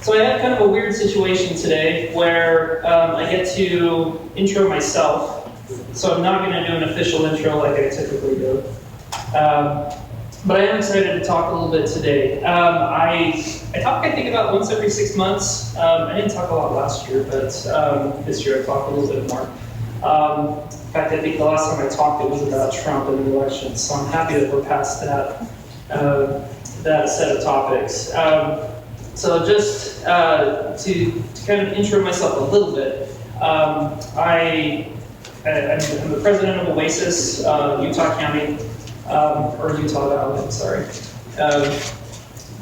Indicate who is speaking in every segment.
Speaker 1: So I have kind of a weird situation today where I get to intro myself. So I'm not going to do an official intro like I typically do. But I am excited to talk a little bit today. I talk, I think, about once every 6 months. I didn't talk a lot last year, but this year I talked a little bit more. In fact, I think the last time I talked it was about Trump and the election, so I'm happy that we're past that set of topics. So just to kind of intro myself a little bit, I'm the president of Oasis, Utah County, or Utah Valley, I'm sorry.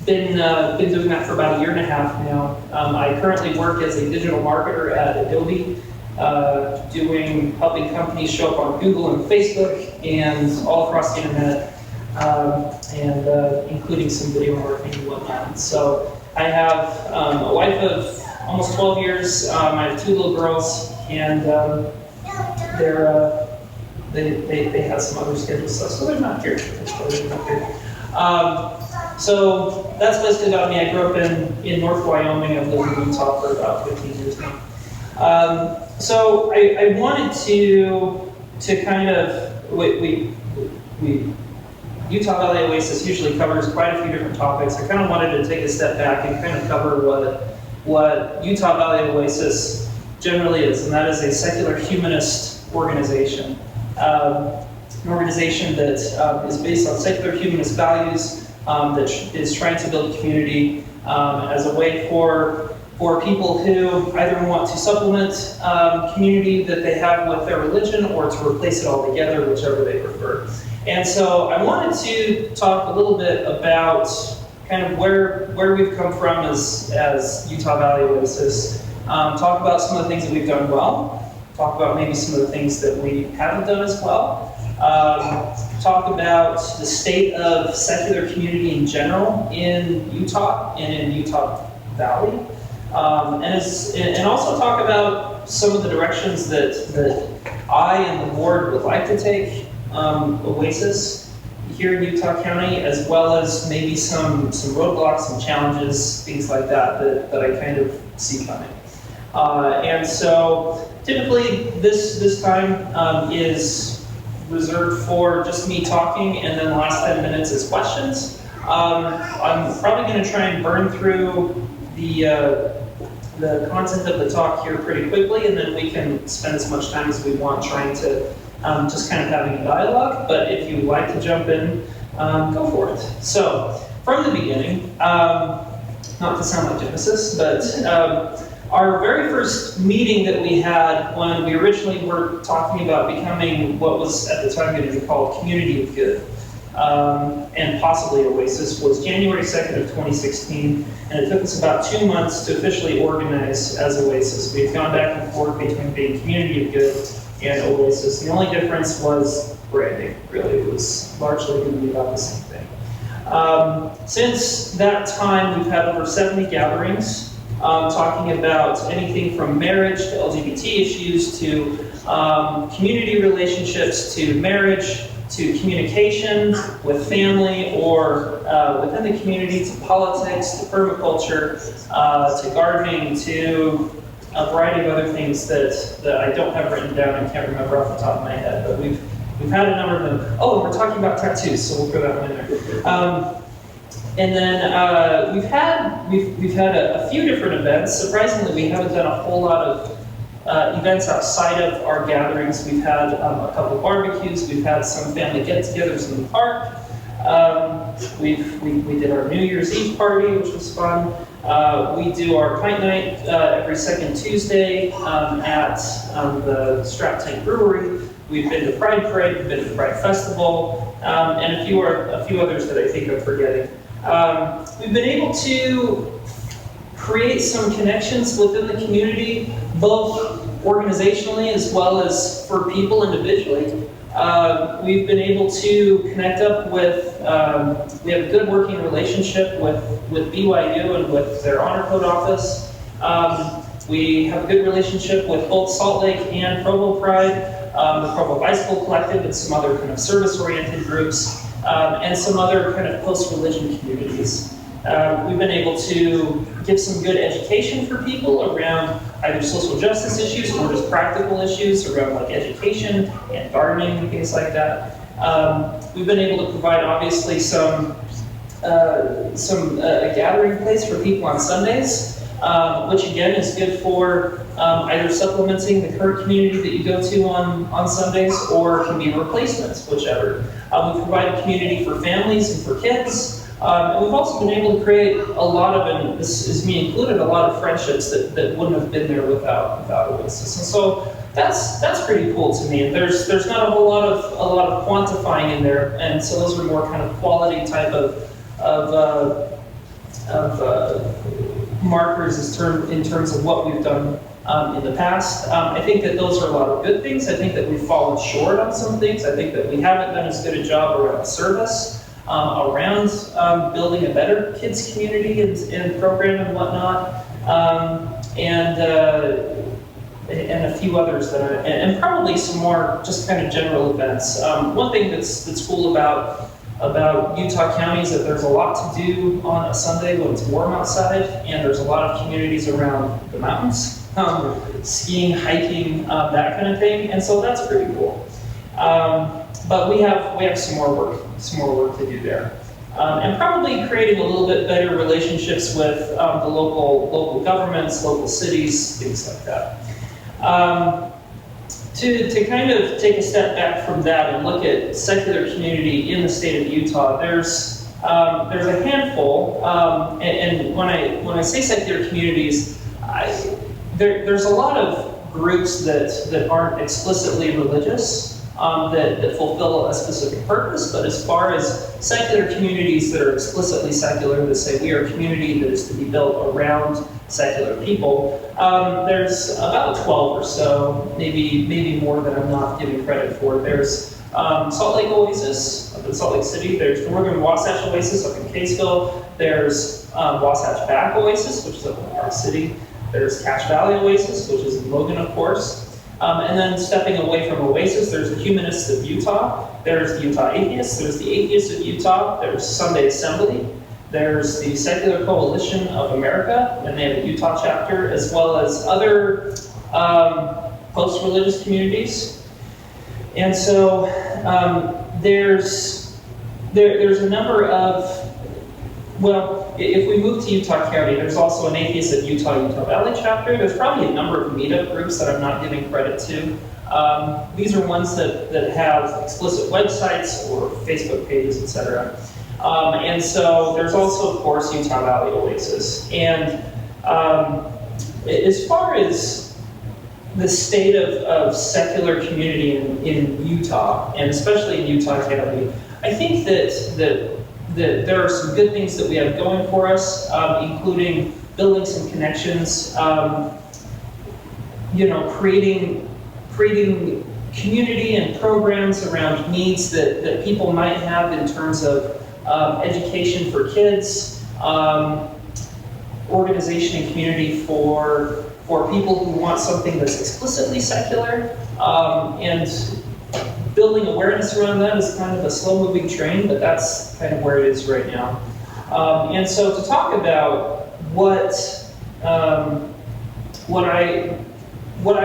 Speaker 1: Been doing that for about 1.5 years now. I currently work as a digital marketer at Adobe, helping companies show up on Google and Facebook and all across the internet, and including some video marketing and whatnot. So I have a wife of almost 12 years. I have 2 little girls, and they have some other scheduled stuff, so they're not here. So that's basically about me. I grew up in North Wyoming. I've lived in Utah for about 15 years now. So I wanted to kind of, Utah Valley Oasis usually covers quite a few different topics. I kind of wanted to take a step back and kind of cover what Utah Valley Oasis generally is, and that is a secular humanist organization. An organization that is based on secular humanist values, that is trying to build community as a way for people who either want to supplement community that they have with their religion or to replace it altogether, whichever they prefer. And so I wanted to talk a little bit about kind of where we've come from as Utah Valley Oasis, talk about some of the things that we've done well, talk about maybe some of the things that we haven't done as well, talk about the state of secular community in general in Utah and in Utah Valley, and also talk about some of the directions that I and the board would like to take Oasis here in Utah County, as well as maybe some roadblocks, some challenges, things like that I kind of see coming. And so typically this time is reserved for just me talking, and then the last 10 minutes is questions. I'm probably going to try and burn through the content of the talk here pretty quickly, and then we can spend as much time as we want trying to just kind of having a dialogue. But if you'd like to jump in, go for it. So from the beginning, not to sound like Genesis, but our very first meeting that we had when we originally were talking about becoming what was at the time going to be called Community of Good, and possibly Oasis, was January 2nd of 2016, and it took us about 2 months to officially organize as Oasis. We've gone back and forth between being Community of Good and Oasis. The only difference was branding, really. It was largely going to be about the same thing. Since that time, we've had over 70 gatherings, talking about anything from marriage to LGBT issues to community relationships to marriage to communication with family or within the community, to politics, to permaculture, to gardening, to a variety of other things that I don't have written down and can't remember off the top of my head, but we've had a number of them. Oh, and we're talking about tattoos, so we'll throw that one in there. And then we've had a few different events. Surprisingly, we haven't done a whole lot of events outside of our gatherings. We've had a couple barbecues. We've had some family get-togethers in the park. We did our New Year's Eve party, which was fun. We do our pint night every second Tuesday at the Strap Tank Brewery. We've been to Pride Parade. We've been to Pride Festival, and a few others that I think I'm forgetting. We've been able to create some connections within the community, both organizationally as well as for people individually. We've been able to connect up with, we have a good working relationship with BYU and with their Honor Code office. We have a good relationship with both Salt Lake and Provo Pride, the Provo Bicycle Collective, and some other kind of service-oriented groups, and some other kind of post-religion communities. We've been able to give some good education for people around either social justice issues or just practical issues around like education and gardening and things like that. We've been able to provide obviously some gathering place for people on Sundays, which again is good for either supplementing the current community that you go to on Sundays, or can be replacements, whichever. We provide a community for families and for kids. And we've also been able to create a lot of, and this is me included, a lot of friendships that wouldn't have been there without Oasis. And so that's pretty cool to me. And there's not a whole lot of quantifying in there, and so those are more kind of quality type of markers in terms of what we've done in the past. I think that those are a lot of good things. I think that we've fallen short on some things. I think that we haven't done as good a job around service, around building a better kids community and program and whatnot, and a few others that are, and probably some more just kind of general events. One thing that's cool about Utah County is that there's a lot to do on a Sunday when it's warm outside, and there's a lot of communities around the mountains, skiing, hiking, that kind of thing, and so that's pretty cool. But we have some more work to do there, and probably creating a little bit better relationships with the local governments, local cities, things like that. To kind of take a step back from that and look at secular community in the state of Utah, there's a handful, and when I say secular communities, there's a lot of groups that aren't explicitly religious, that fulfill a specific purpose, but as far as secular communities that are explicitly secular, that say we are a community that is to be built around secular people, there's about 12 or so, maybe more that I'm not giving credit for. There's Salt Lake Oasis up in Salt Lake City, there's Northern Wasatch Oasis up in Caseville, there's Wasatch Back Oasis, which is up in Park City, there's Cache Valley Oasis, which is in Logan, of course. And then stepping away from Oasis, there's the Humanists of Utah, there's the Utah Atheists, there's the Atheists of Utah, there's Sunday Assembly, there's the Secular Coalition of America, and they have a Utah chapter, as well as other post-religious communities. And so there's a number of, well, if we move to Utah County, there's also an Atheist of Utah Valley chapter. There's probably a number of meetup groups that I'm not giving credit to. These are ones that have explicit websites or Facebook pages, etc. And so there's also, of course, Utah Valley Oasis. And as far as the state of secular community in Utah, and especially in Utah County, I think that there are some good things that we have going for us, including building some connections, creating community and programs around needs that people might have in terms of education for kids, organization and community for people who want something that's explicitly secular, and building awareness around that is kind of a slow-moving train, but that's kind of where it is right now. And so to talk about what I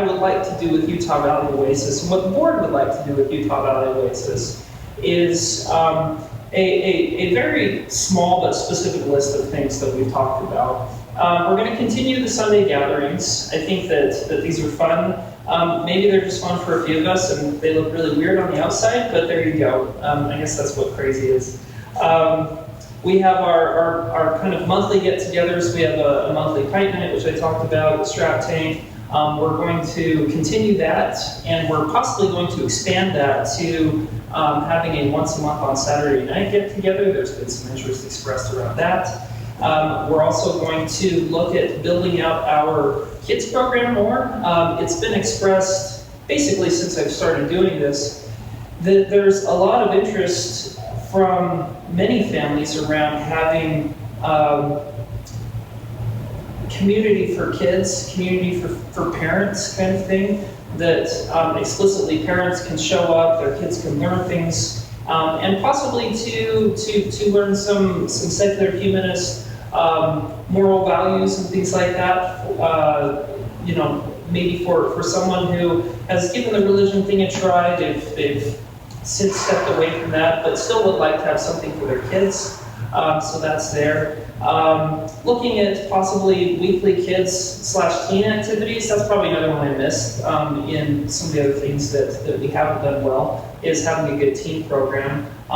Speaker 1: would like to do with Utah Valley Oasis, and what the board would like to do with Utah Valley Oasis, is a very small but specific list of things that we've talked about. We're going to continue the Sunday gatherings. I think that these are fun. Maybe they're just fun for a few of us, and they look really weird on the outside, but there you go. I guess that's what crazy is. We have our kind of monthly get-togethers. We have a monthly kite night, which I talked about, Strap Tank. We're going to continue that, and we're possibly going to expand that to having a once-a-month on Saturday night get-together. There's been some interest expressed around that. We're also going to look at building out our kids program more. It's been expressed, basically since I've started doing this, that there's a lot of interest from many families around having community for kids, community for parents kind of thing, that explicitly parents can show up, their kids can learn things, and possibly to learn some secular humanist moral values and things like that. You know, maybe for someone who has given the religion thing a try, they've since stepped away from that, but still would like to have something for their kids. So that's there. Looking at possibly weekly kids/teen activities, that's probably another one I missed in some of the other things that we haven't done well, is having a good teen program /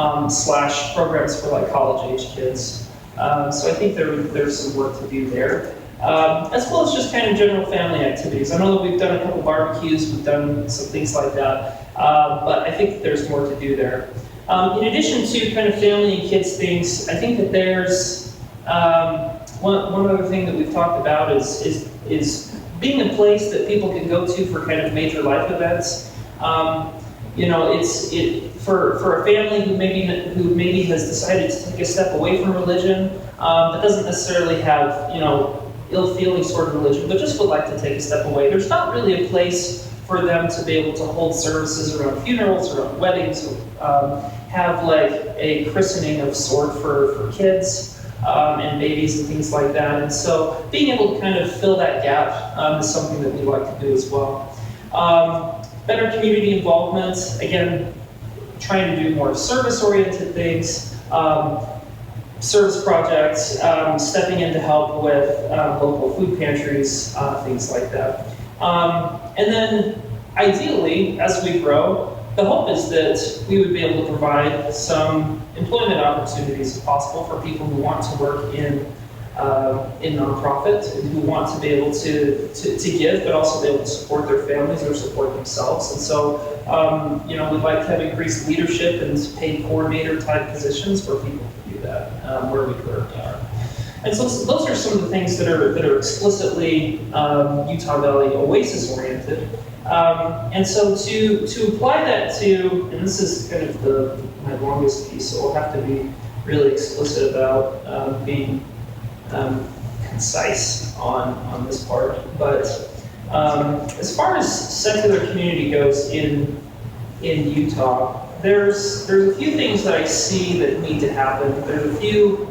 Speaker 1: programs for like college-age kids. So I think there's some work to do there. As well as just kind of general family activities. I know that we've done a couple barbecues, we've done some things like that, but I think there's more to do there. In addition to kind of family and kids things, I think that there's one other thing that we've talked about is being a place that people can go to for kind of major life events. You know, for a family who maybe has decided to take a step away from religion, that doesn't necessarily have, you know, ill-feeling sort of religion, but just would like to take a step away. There's not really a place for them to be able to hold services around funerals, around weddings, have like a christening of sort for kids and babies and things like that. And so being able to kind of fill that gap is something that we like to do as well. Better community involvement, again, trying to do more service-oriented things, service projects, stepping in to help with local food pantries, things like that. And then, ideally, as we grow, the hope is that we would be able to provide some employment opportunities, if possible, for people who want to work in nonprofit and who want to be able to give, but also be able to support their families or support themselves. And so, you know, we'd like to have increased leadership and paid coordinator type positions for people to do that, where we currently are. And so those are some of the things that are explicitly Utah Valley Oasis oriented. And so to apply that to, and this is kind of my longest piece, so we'll have to be really explicit about being concise on this part. But as far as secular community goes in Utah, there's a few things that I see that need to happen. There's a few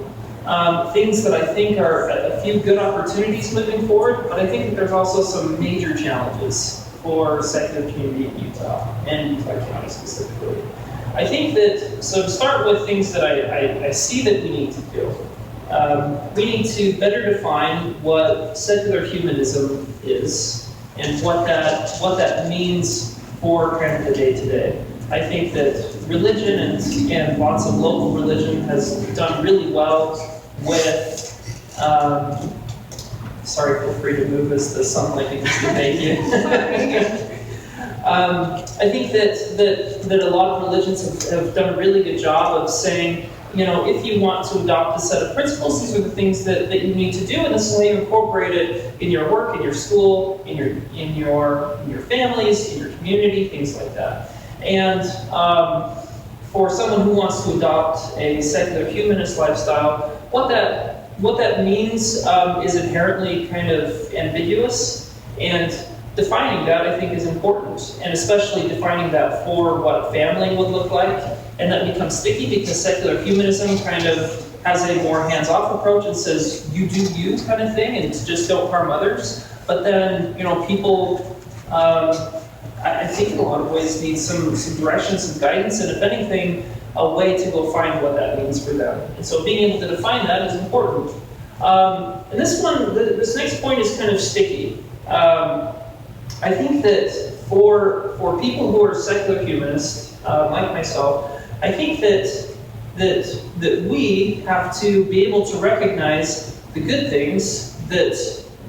Speaker 1: things that I think are a few good opportunities moving forward, but I think that there's also some major challenges for secular community in Utah, and Utah County specifically. I think that, so to start with things that I see that we need to do, we need to better define what secular humanism is and what that means for kind of the day-to-day. I think that religion and lots of local religion has done really well with, sorry, feel free to move as the sunlight begins to make you. I think that a lot of religions have done a really good job of saying, you know, if you want to adopt a set of principles, these are the things that you need to do, and this is how you incorporate it in your work, in your school, in your families, in your community, things like that. And for someone who wants to adopt a secular humanist lifestyle, what that means is inherently kind of ambiguous, and defining that I think is important, and especially defining that for what a family would look like, and that becomes sticky because secular humanism kind of has a more hands-off approach and says you do you kind of thing and just don't harm others. But then, you know, people I think in a lot of ways need some direction, some guidance, and if anything, a way to go find what that means for them. And so being able to define that is important. And this next point is kind of sticky. I think that for people who are secular humanists, like myself, I think that we have to be able to recognize the good things that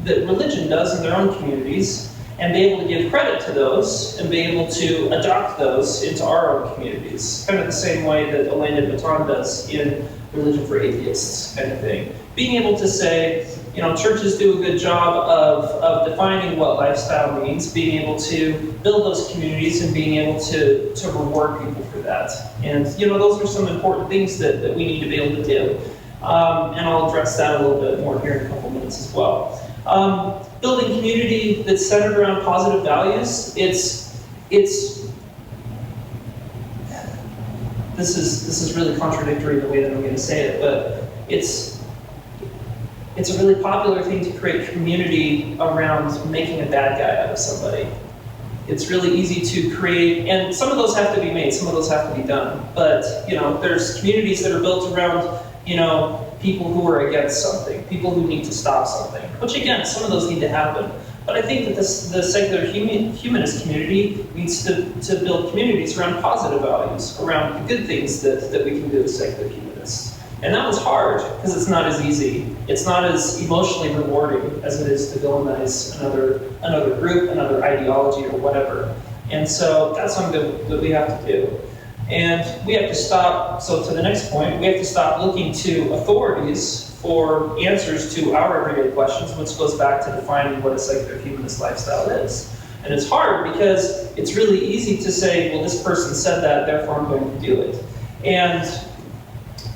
Speaker 1: religion does in their own communities, and be able to give credit to those, and be able to adopt those into our own communities. Kind of the same way that Elaine Baton does in Religion for Atheists kind of thing. Being able to say, you know, churches do a good job of defining what lifestyle means, being able to build those communities and being able to reward people for that. And, you know, those are some important things that we need to be able to do. And I'll address that a little bit more here in a couple minutes as well. Building community that's centered around positive values, this is really contradictory in the way that I'm going to say it, but it's a really popular thing to create community around making a bad guy out of somebody. It's really easy to create, and some of those have to be made, some of those have to be done. But there's communities that are built around people who are against something, people who need to stop something. Which again, some of those need to happen. But I think that the secular humanist community needs to build communities around positive values, around the good things that we can do as secular humanists. And that was hard, because it's not as easy. It's not as emotionally rewarding as it is to villainize another group, another ideology, or whatever. And so that's something that we have to do. And we have to stop, so to the next point, we have to stop looking to authorities for answers to our everyday questions, which goes back to defining what a secular humanist lifestyle is. And it's hard because it's really easy to say, well, this person said that, therefore I'm going to do it. And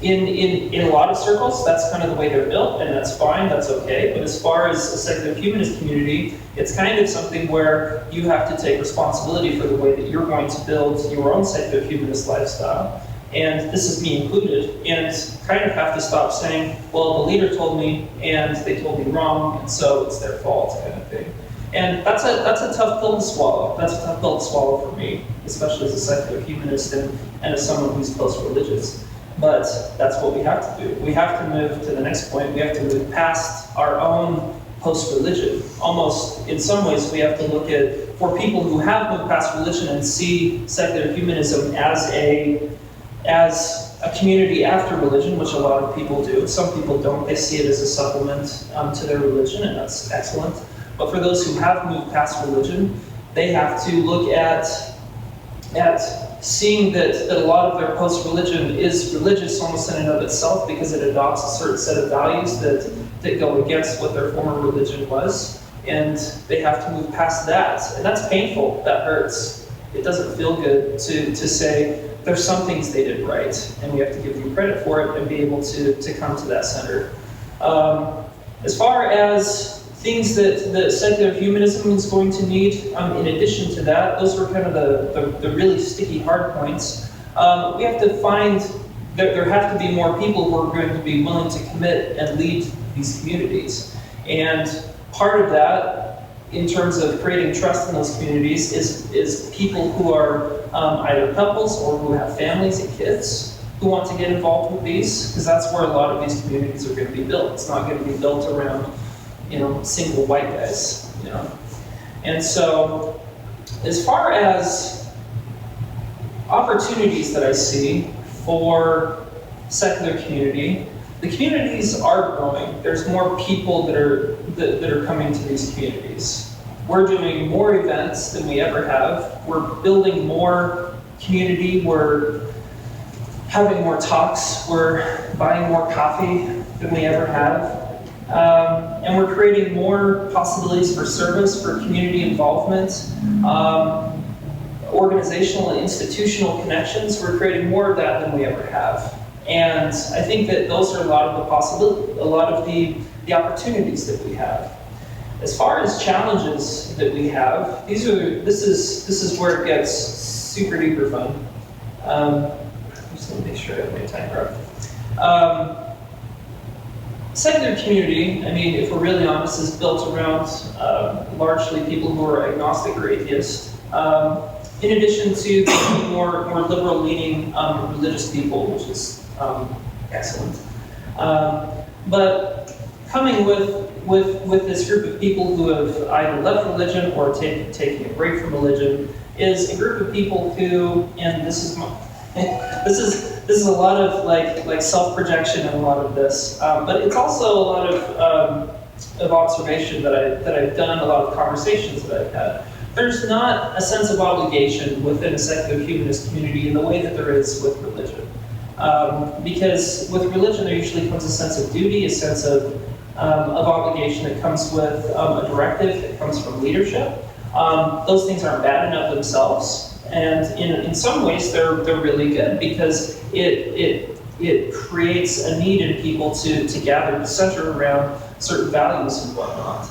Speaker 1: in a lot of circles, that's kind of the way they're built, and that's fine, that's okay. But as far as a secular humanist community, it's kind of something where you have to take responsibility for the way that you're going to build your own secular humanist lifestyle. And this is me included, and kind of have to stop saying, well, the leader told me, and they told me wrong, and so it's their fault, kind of thing. And that's a tough pill to swallow. That's a tough pill to swallow for me, especially as a secular humanist and as someone who's post-religious. But that's what we have to do. We have to move to the next point. We have to move past our own post-religion. Almost, in some ways, we have to look at, for people who have moved past religion and see secular humanism as a community after religion, which a lot of people do. Some people don't. They see it as a supplement to their religion, and that's excellent. But for those who have moved past religion, they have to look at seeing that a lot of their post-religion is religious almost in and of itself, because it adopts a certain set of values that go against what their former religion was. And they have to move past that. And that's painful. That hurts. It doesn't feel good to say, there's some things they did right, and we have to give them credit for it and be able to come to that center. As far as things that secular humanism is going to need, in addition to that, those were kind of the really sticky hard points. We have to find that there have to be more people who are going to be willing to commit and lead these communities. And part of that, in terms of creating trust in those communities, is people who are either couples or who have families and kids who want to get involved with these, because that's where a lot of these communities are going to be built. It's not going to be built around, single white guys, And so, as far as opportunities that I see for secular community, the communities are growing. There's more people that are coming to these communities. We're doing more events than we ever have. We're building more community. We're having more talks. We're buying more coffee than we ever have. And we're creating more possibilities for service, for community involvement, organizational and institutional connections. We're creating more of that than we ever have. And I think that those are a lot of the possibilities, a lot of the opportunities that we have. As far as challenges that we have, this is where it gets super duper fun. I'm just going to make sure I have my timer up. Secular community, if we're really honest, is built around largely people who are agnostic or atheist. In addition to the more liberal-leaning religious people, which is excellent. But coming with this group of people who have either left religion or taking a break from religion is a group of people who, and this is a lot of like self-projection in a lot of this, but it's also a lot of observation that I've done, a lot of conversations that I've had. There's not a sense of obligation within a secular humanist community in the way that there is with religion. Because with religion, there usually comes a sense of duty, a sense of obligation that comes with a directive that comes from leadership. Those things aren't bad enough themselves, and in some ways they're really good, because it creates a need in people to gather, to center around certain values and whatnot.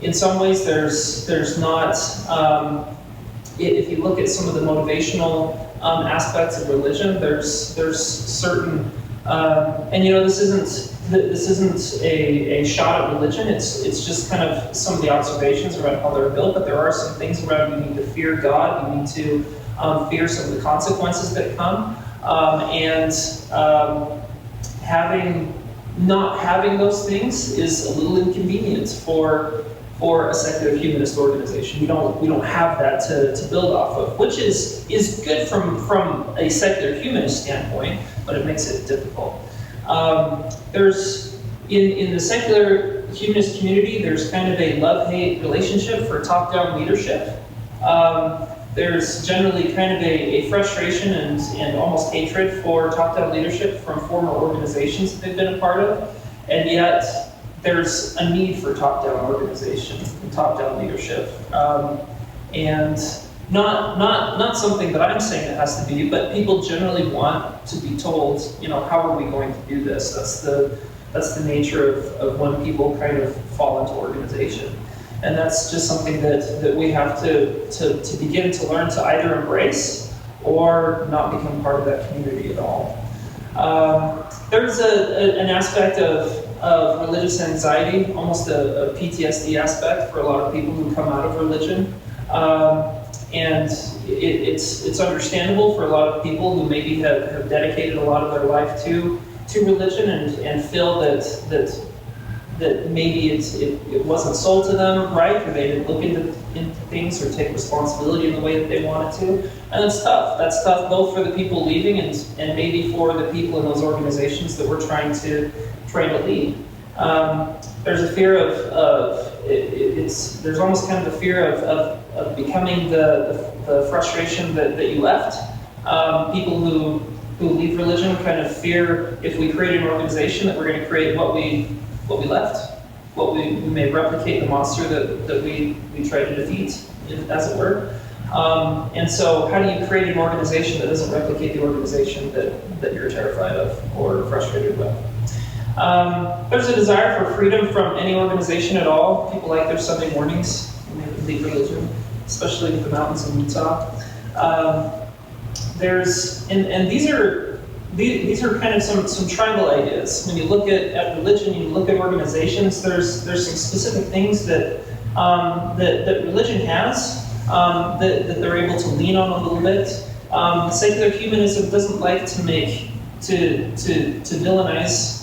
Speaker 1: In some ways, there's not. If you look at some of the motivational aspects of religion, there's certain, and this isn't this isn't a shot at religion. It's just kind of some of the observations around how they're built. But there are some things around you need to fear God. You need to fear some of the consequences that come, not having those things is a little inconvenient for a secular humanist organization. We don't have that to build off of, which is good from a secular humanist standpoint, but it makes it difficult. There's in the secular humanist community, there's kind of a love-hate relationship for top-down leadership. There's generally kind of a frustration and almost hatred for top-down leadership from former organizations that they've been a part of, and yet there's a need for top-down organization and top-down leadership. And not something that I'm saying it has to be, but people generally want to be told, how are we going to do this? That's the nature of when people kind of fall into organization. And that's just something that we have to begin to learn to either embrace or not become part of that community at all. There's an aspect of religious anxiety, almost a PTSD aspect for a lot of people who come out of religion. And it's understandable for a lot of people who maybe have dedicated a lot of their life to religion and feel that maybe it wasn't sold to them right, or they didn't look into things or take responsibility in the way that they wanted to. And that's tough. That's tough both for the people leaving and maybe for the people in those organizations that we're trying to lead. There's a fear there's almost kind of a fear of becoming the frustration that you left. People who leave religion kind of fear if we create an organization that we're going to create what we left. We may replicate the monster that we tried to defeat, as it were. And so how do you create an organization that doesn't replicate the organization that you're terrified of or frustrated with? There's a desire for freedom from any organization at all. People like their Sunday mornings when they leave religion, especially with the mountains in Utah. These are kind of some tribal ideas. When you look at religion, you look at organizations, there's some specific things that religion has that they're able to lean on a little bit. Secular humanism doesn't like to villainize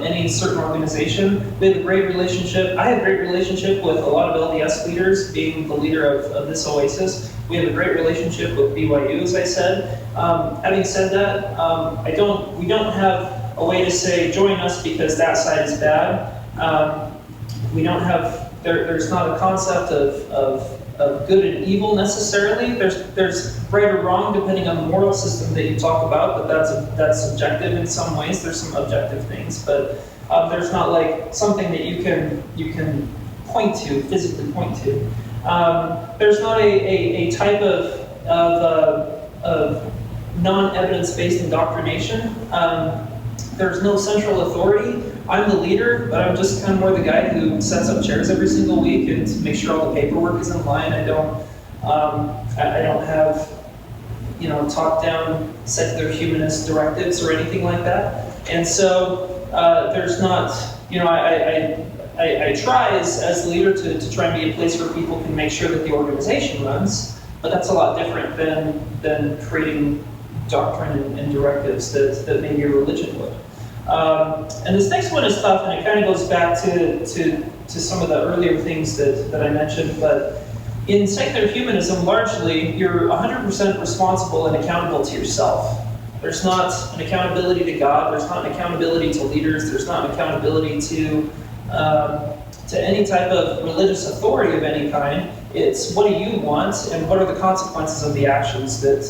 Speaker 1: any certain organization. We have a great relationship. I have a great relationship with a lot of LDS leaders, being the leader of this oasis. We have a great relationship with BYU, as I said. Having said that, we don't have a way to say, join us because that side is bad. There's not a concept of good and evil necessarily. There's right or wrong depending on the moral system that you talk about, but that's subjective in some ways. There's some objective things, but there's not like something that you can point to, physically point to. There's not a type of non-evidence-based indoctrination. There's no central authority. I'm the leader, but I'm just kind of more the guy who sets up chairs every single week and makes sure all the paperwork is in line. I don't have top-down secular humanist directives or anything like that. And so there's not, I try as the leader to try and be a place where people can make sure that the organization runs, but that's a lot different than creating doctrine and directives that maybe a religion would. And this next one is tough, and it kind of goes back to some of the earlier things that I mentioned, but in secular humanism, largely, you're 100% responsible and accountable to yourself. There's not an accountability to God, there's not an accountability to leaders, there's not an accountability to any type of religious authority of any kind. It's what do you want, and what are the consequences of the actions that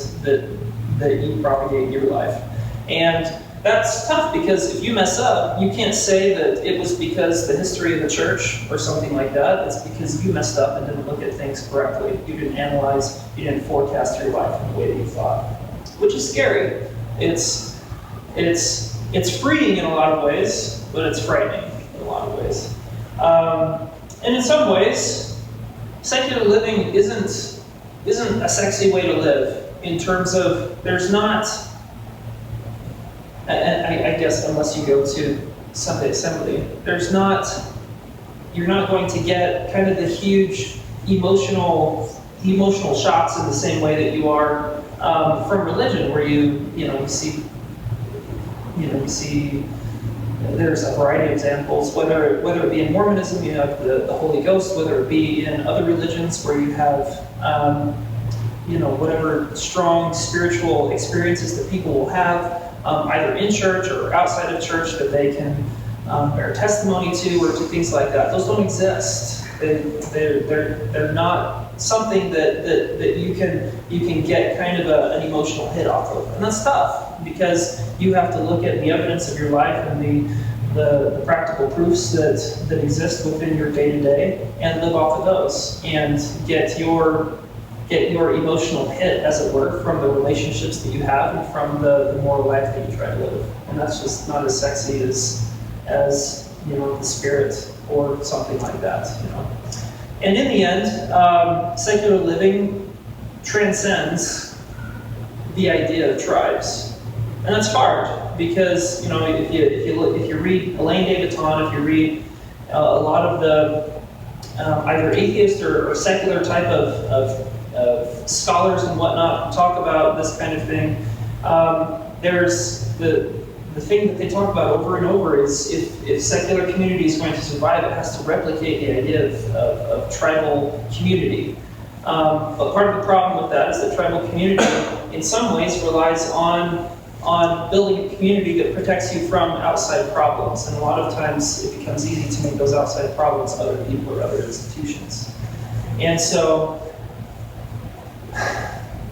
Speaker 1: you propagate in your life. And that's tough because if you mess up, you can't say that it was because the history of the church or something like that. It's because you messed up and didn't look at things correctly. You didn't analyze, you didn't forecast your life in the way that you thought, which is scary. It's freeing in a lot of ways, but it's frightening in a lot of ways. And in some ways, secular living isn't a sexy way to live in terms of there's not. And I guess unless you go to Sunday assembly. You're not going to get kind of the huge emotional shocks in the same way that you are from religion, where you see there's a variety of examples, whether it be in Mormonism, you have the Holy Ghost, whether it be in other religions where you have whatever strong spiritual experiences that people will have, either in church or outside of church, that they can bear testimony to, or to things like that. Those don't exist. They're not something that you can get kind of an emotional hit off of, and that's tough because you have to look at the evidence of your life and the practical proofs that exist within your day-to-day and live off of those and get your emotional hit, as it were, from the relationships that you have and from the moral life that you try to live. And that's just not as sexy as the spirit or something like that. And in the end, secular living transcends the idea of tribes. And that's hard because, if you read Elaine de Botton, if you read a lot of the either atheist or secular type of scholars and whatnot who talk about this kind of thing, there's the thing that they talk about over and over is if secular community is going to survive, it has to replicate the idea of tribal community. But part of the problem with that is that tribal community, in some ways, relies on building a community that protects you from outside problems. And a lot of times it becomes easy to make those outside problems other people or other institutions. And so,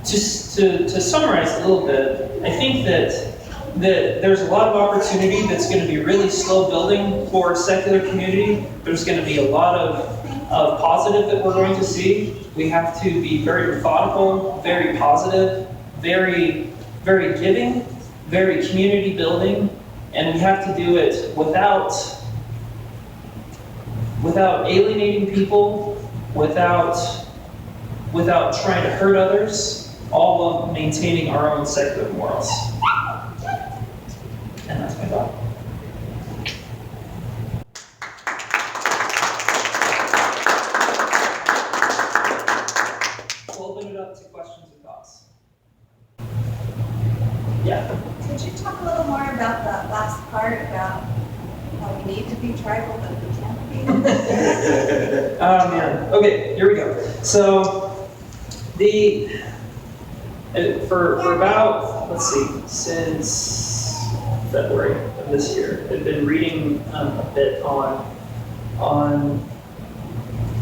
Speaker 1: just to summarize a little bit, I think that there's a lot of opportunity that's going to be really slow building for secular community. There's going to be a lot of positive that we're going to see. We have to be very methodical, very positive, very, very giving, very community building, and we have to do it without alienating people, without trying to hurt others, all while maintaining our own secular morals. And that's my thought. We'll open it up to questions and thoughts. Yeah?
Speaker 2: Could you talk a little more about the last part about how we need to be tribal, but we can't be?
Speaker 1: Oh man. Okay, here we go. So, for about, let's see, since February of this year, I've been reading a bit on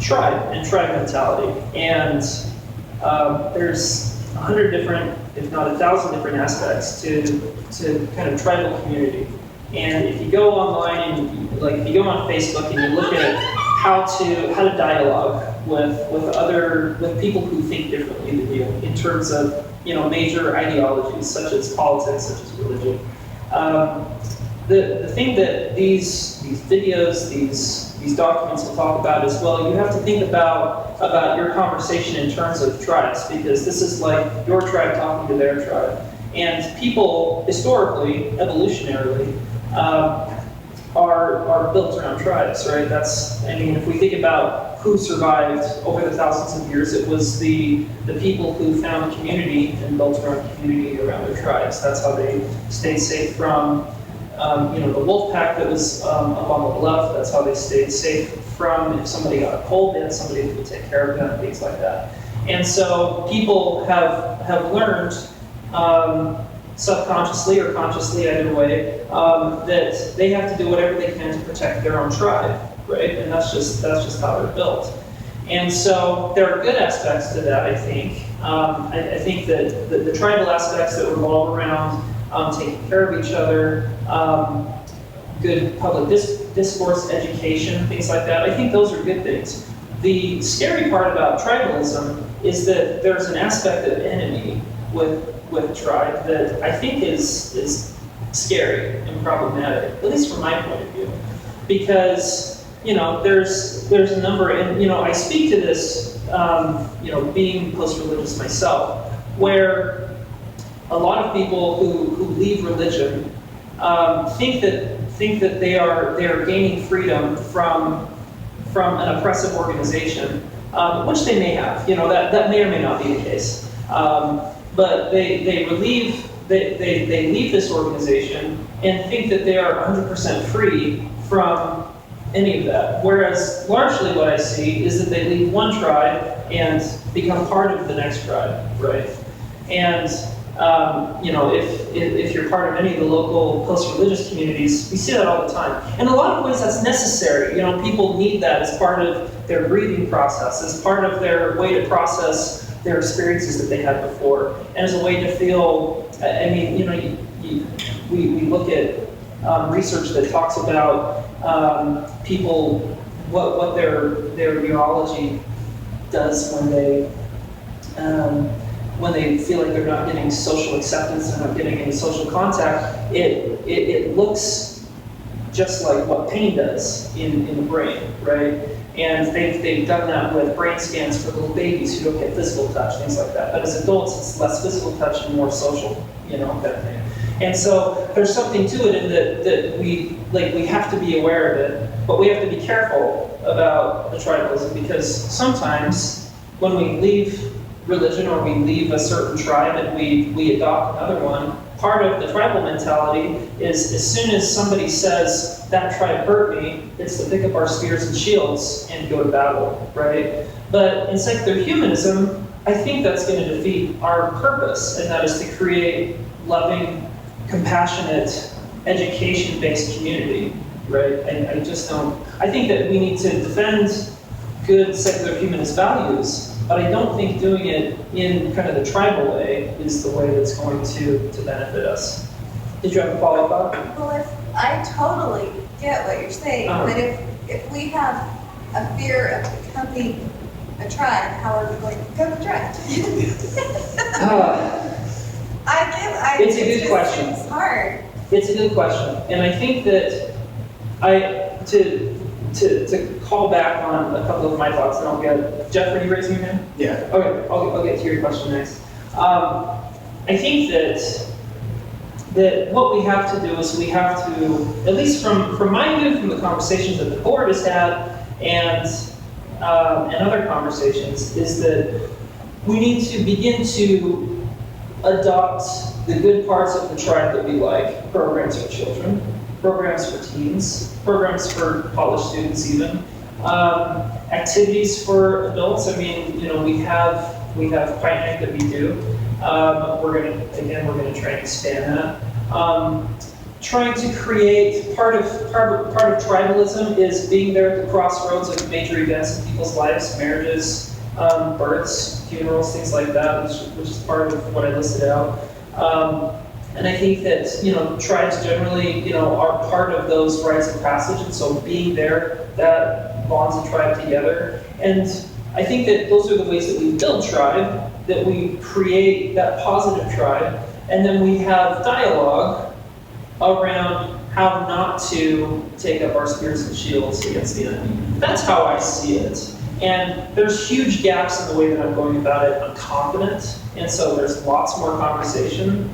Speaker 1: tribe and tribe mentality, and there's 100 different, if not 1,000 different aspects to kind of tribal community. And if you go online and if you go on Facebook and you look at how to dialogue with people who think differently than you in terms of major ideologies such as politics, such as religion. The thing that these videos, these documents will talk about is, well, you have to think about your conversation in terms of tribes, because this is like your tribe talking to their tribe. And people, historically, evolutionarily, are built around tribes, right? If we think about who survived over the thousands of years, it was the people who found community and built around community around their tribes. That's how they stayed safe from the wolf pack that was up on the bluff. That's how they stayed safe from, if somebody got a cold, they had somebody who would take care of them, things like that. And so people have learned, subconsciously or consciously, either way, that they have to do whatever they can to protect their own tribe, right? And that's just how they're built. And so there are good aspects to that, I think. I think that the tribal aspects that revolve around taking care of each other, good public discourse, education, things like that, I think those are good things. The scary part about tribalism is that there's an aspect of enemy with tribe that I think is scary and problematic, at least from my point of view, because there's a number, and I speak to this, being post-religious myself, where a lot of people who leave religion think think that they are gaining freedom from an oppressive organization, which they may have. That may or may not be the case. But they leave this organization and think that they are 100% free from any of that. Whereas largely what I see is that they leave one tribe and become part of the next tribe, right? And if you're part of any of the local post-religious communities, we see that all the time. In a lot of ways, that's necessary. People need that as part of their grieving process, as part of their way to process their experiences that they had before, and as a way to feel. We look at research that talks about people, what their neurology does when they feel like they're not getting social acceptance and not getting any social contact. It looks just like what pain does in the brain, right? And they've done that with brain scans for little babies who don't get physical touch, things like that. But as adults, it's less physical touch and more social, kind of thing. And so there's something to it in that we have to be aware of it, but we have to be careful about the tribalism, because sometimes when we leave religion or we leave a certain tribe and we adopt another one, part of the tribal mentality is as soon as somebody says, that tribe hurt me, it's to pick up our spears and shields and go to battle, right? But in secular humanism, I think that's going to defeat our purpose, and that is to create loving, compassionate, education-based community, right? I just don't. I think that we need to defend good secular humanist values, but I don't think doing it in kind of the tribal way is the way that's going to benefit us. Did you have a follow-up?
Speaker 2: Well, I totally get what you're saying, but if we have a fear of becoming a tribe, how are we going to become a tribe? It's a good question. It's hard.
Speaker 1: It's a good question, and I think that to call back on a couple of my thoughts, and I'll get Jeff. Are you raising your hand?
Speaker 3: Yeah.
Speaker 1: Okay, I'll get to your question next. I think that what we have to do is we have to, at least from my view, from the conversations that the board has had and other conversations, is that we need to begin to adopt the good parts of the tribe that we like: programs for children, programs for teens, programs for college students, even activities for adults. I mean, we have Pint Night that we do. We're gonna try and expand that. Trying to create part of tribalism is being there at the crossroads of major events in people's lives, marriages, births, funerals, things like that, which is part of what I listed out. And I think that tribes generally are part of those rites of passage, and so being there, that bonds a tribe together. And I think that those are the ways that we build tribe, that we create that positive tribe, and then we have dialogue around how not to take up our spears and shields against the enemy. That's how I see it. And there's huge gaps in the way that I'm going about it. I'm confident, and so there's lots more conversation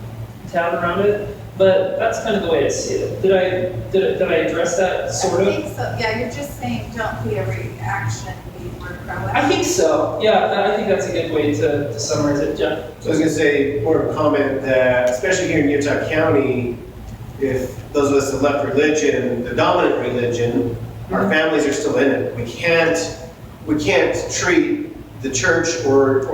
Speaker 1: to have around it. But that's kind of the way I see it. Did I address that sort of?
Speaker 2: I think so. Yeah, you're just saying don't be a reaction, be more proactive.
Speaker 1: I think so. Yeah, I think that's a good way to summarize it, Jeff.
Speaker 3: So I was going to say more of a comment that, especially here in Utah County, if those of us that left religion, the dominant religion, our families are still in it. We can't treat the church or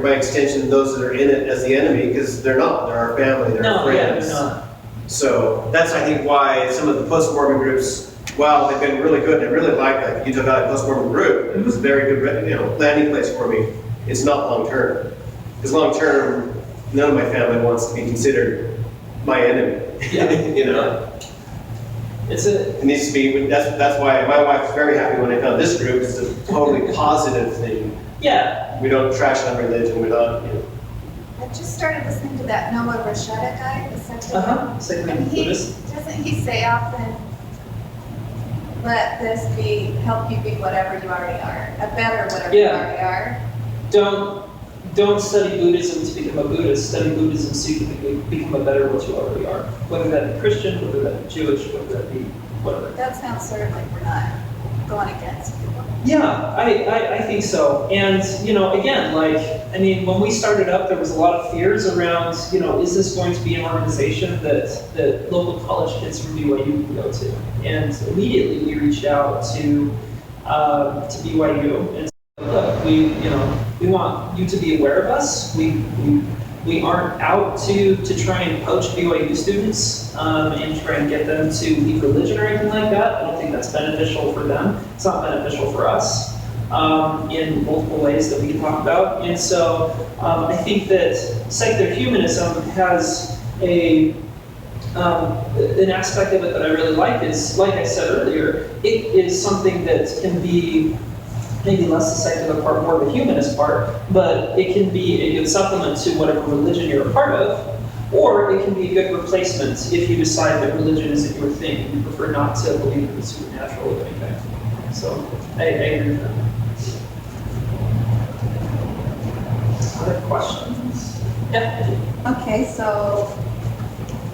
Speaker 3: by extension those that are in it as the enemy, because they're not. They're our family. They're our friends.
Speaker 1: Yeah, they're not.
Speaker 3: So that's, I think, why some of the post-Mormon groups, while they've been really good, and I really like that Utah Valley post-Mormon group. It was a very good, landing place for me. It's not long-term, because long-term, none of my family wants to be considered my enemy.
Speaker 1: Yeah.
Speaker 3: It needs to be. That's why my wife was very happy when I found this group. It's a totally positive thing.
Speaker 1: Yeah.
Speaker 3: We don't trash on religion. We don't.
Speaker 2: I just started listening to that Noah Rashada guy, the secular. And doesn't he say often, let this help you be whatever you already are, a better whatever you already are?
Speaker 1: don't study Buddhism to become a Buddhist, study Buddhism so you can become a better what you already are. Whether that be Christian, whether that be Jewish, whether that be whatever.
Speaker 2: That sounds sort of like we're not going against people.
Speaker 1: Yeah, I think so. And, you know, again, like, I mean, when we started up, there was a lot of fears around, you know, is this going to be an organization that local college kids from BYU can go to? And immediately we reached out to BYU and said, look, we want you to be aware of us. We aren't out to try and poach BYU students and try and get them to leave religion or anything like that. I don't think that's beneficial for them. It's not beneficial for us in multiple ways that we can talk about. And so I think that secular humanism has an aspect of it that I really like is, like I said earlier, it is something that can be maybe less the secular part, more the humanist part, but it can be a good supplement to whatever religion you're a part of, or it can be a good replacement if you decide that religion isn't your thing and you prefer not to believe in the supernatural or anything. So I agree with that. Other questions? Yeah.
Speaker 4: Okay, so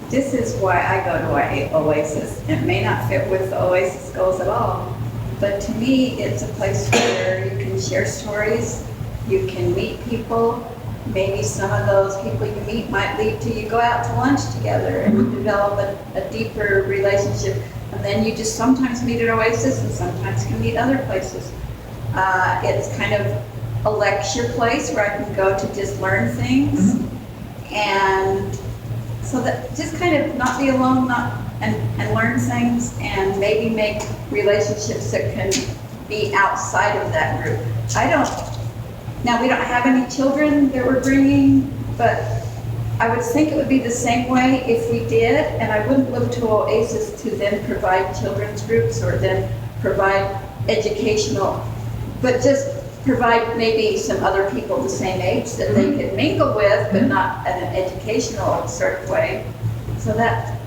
Speaker 4: this is why I go to Oasis. It may not fit with the Oasis goals at all, but to me, it's a place where you can share stories, you can meet people. Maybe some of those people you meet might lead to you go out to lunch together and you develop a deeper relationship. And then you just sometimes meet at Oasis and sometimes can meet other places. It's kind of a lecture place where I can go to just learn things. And so that just kind of not be alone, and learn things and maybe make relationships that can be outside of that group. Now we don't have any children that we're bringing, but I would think it would be the same way if we did, and I wouldn't look to Oasis to then provide children's groups or then provide educational, but just provide maybe some other people the same age that they could mingle with, but not in an educational sort of way. So that,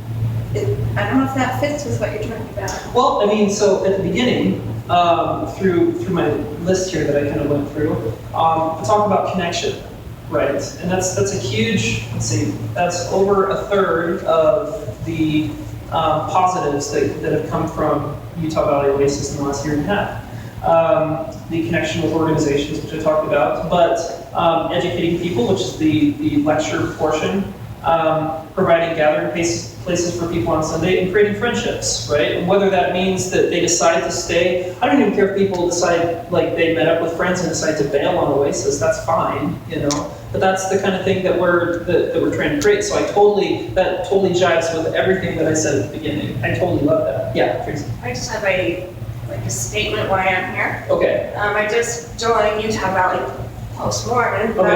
Speaker 4: I don't know if that fits with what you're talking about.
Speaker 1: Well, I mean, so at the beginning, through my list here that I kind of went through, I talk about connection, right? And that's a huge, let's see, that's over a third of the positives that have come from Utah Valley Oasis in the last year and a half. The connection with organizations, which I talked about, but educating people, which is the lecture portion, providing gathering places for people on Sunday, and creating friendships, right? And whether that means that they decide to stay, I don't even care if people decide, like they met up with friends and decide to bail on Oasis, that's fine, you know? But that's the kind of thing that we're trying to create. So that totally jives with everything that I said at the beginning. I totally love that. Yeah, Tracy.
Speaker 5: I just have a statement why I'm here.
Speaker 1: Okay.
Speaker 5: I just joined Utah Valley Post-Mormon, but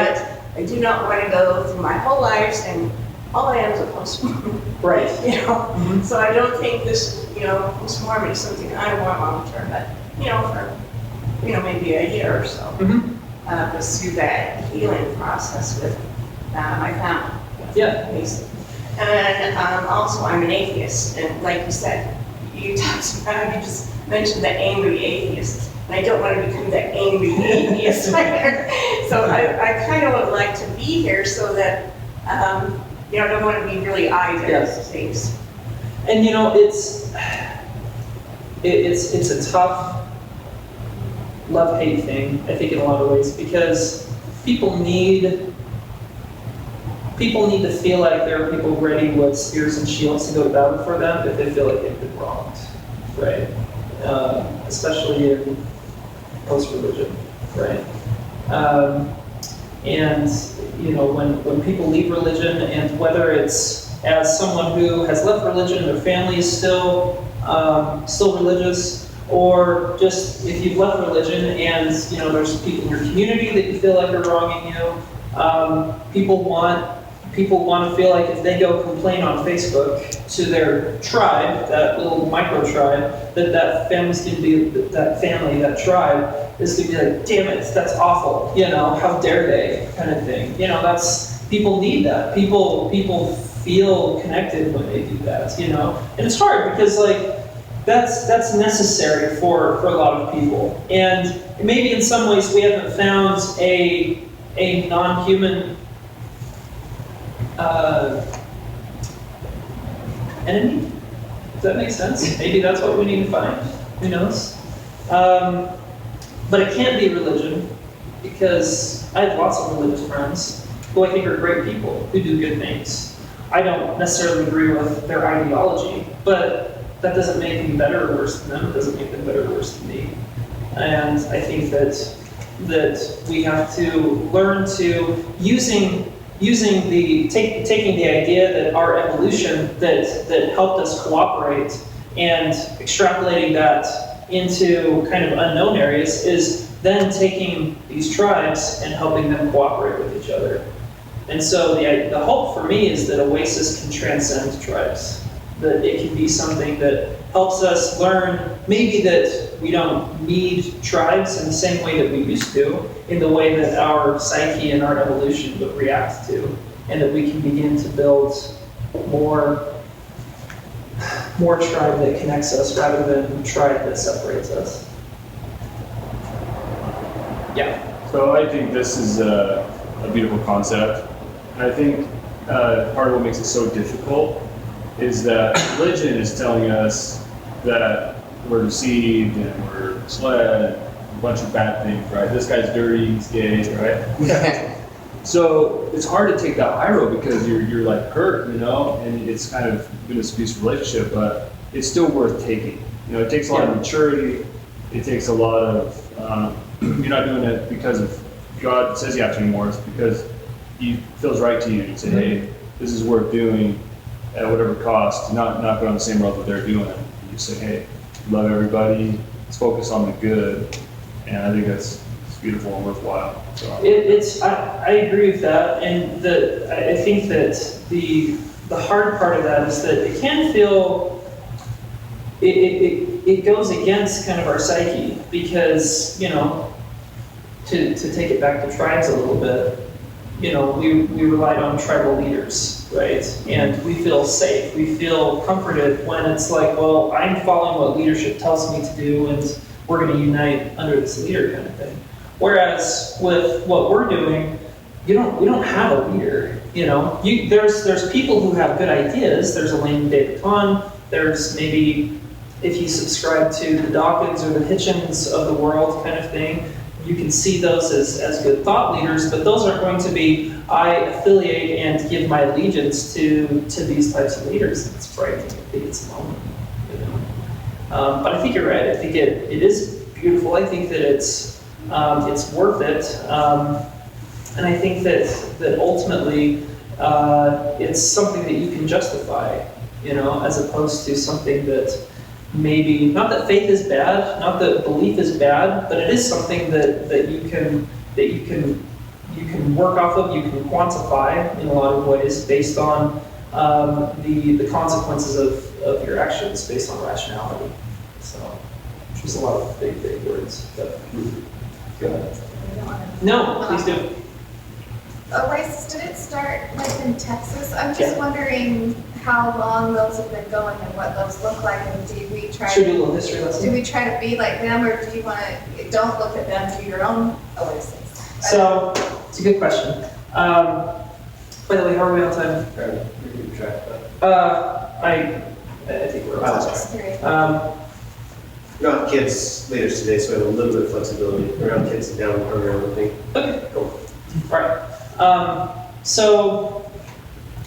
Speaker 5: I do not want to go through my whole life and all I am is a post-Mormon.
Speaker 1: Right.
Speaker 5: You know, so I don't think this, post-Mormon is something I want long-term, but, for, maybe a year or so. Pursue that healing process with my family.
Speaker 1: Yeah.
Speaker 5: Basically. And also I'm an atheist, and like you said, you just mentioned the angry atheist. And I don't want to become the angry atheist either. So I kind of would like to be here so that, I don't want to be really either things.
Speaker 1: And it's a tough love-hate thing, I think, in a lot of ways, because people need to feel like there are people ready with spears and shields to go to battle for them if they feel like they've been wronged, right? Especially in post-religion, right? And when people leave religion, and whether it's as someone who has left religion, their family is still religious, or just if you've left religion and there's people in your community that you feel like are wronging you, people want to feel like if they go complain on Facebook to their tribe, that little micro tribe, that family's gonna be, that tribe is gonna be like, damn it, that's awful, how dare they, kind of thing. People need that. People feel connected when they do that, And it's hard because that's necessary for a lot of people. And maybe in some ways we haven't found a a non-human enemy. Does that make sense? Maybe that's what we need to find. Who knows? But it can't be religion, because I have lots of religious friends who I think are great people, who do good things. I don't necessarily agree with their ideology, but that doesn't make me better or worse than them. It doesn't make them better or worse than me. And I think that we have to learn to taking the idea that our evolution that helped us cooperate and extrapolating that into kind of unknown areas is then taking these tribes and helping them cooperate with each other. And so the hope for me is that Oasis can transcend tribes, that it can be something that helps us learn maybe that we don't need tribes in the same way that we used to, in the way that our psyche and our evolution would react to, and that we can begin to build more tribe that connects us rather than tribe that separates us. Yeah.
Speaker 6: So I think this is a beautiful concept. And I think part of what makes it so difficult is that religion is telling us that we're deceived and we're misled, a bunch of bad things, right? This guy's dirty, he's gay, right? So it's hard to take that high road because you're like hurt, you know, and it's kind of been a abusive relationship, but it's still worth taking. You know, it takes a lot of maturity. It takes a lot of, you're not doing it because of God says you have to anymore. It's because it feels right to you to say, hey, this is worth doing at whatever cost, not go on the same road that they're doing. You say, hey, love everybody, let's focus on the good. And I think that's beautiful and worthwhile. So.
Speaker 1: I agree with that, and I think that the hard part of that is that it can feel, it goes against kind of our psyche, because, you know, to take it back to tribes a little bit, you know, we relied on tribal leaders, right? And we feel safe, we feel comforted when it's like, well, I'm following what leadership tells me to do, and we're going to unite under this leader kind of thing. Whereas with what we're doing, we don't have a leader. You know, there's people who have good ideas. There's Elaine David Kahn. There's maybe, if you subscribe to the Dawkins or the Hitchens of the world kind of thing, you can see those as good thought leaders. But those aren't going to be, I affiliate and give my allegiance to these types of leaders. It's frightening. I think it's lonely. You know, but I think you're right. I think it is beautiful. I think that it's worth it, and I think that ultimately it's something that you can justify, you know, as opposed to something that maybe, not that faith is bad, not that belief is bad, but it is something that you can work off of, you can quantify in a lot of ways based on the consequences of your actions, based on rationality. So, which is a lot of big words. But, go ahead. No, please do.
Speaker 2: Oasis, did it start like in Texas? I'm just wondering how long those have been going and what those look like, and do we try
Speaker 1: Should we do a little history lesson?
Speaker 2: do we try to be like them, or do you want to, don't look at them, do your own Oasis?
Speaker 1: So, it's a good question. By the way, how are we on time? I think we're on time.
Speaker 3: We don't have kids leaders today, so we have a little bit of flexibility around kids down program and thing.
Speaker 1: Okay, cool. All right. So,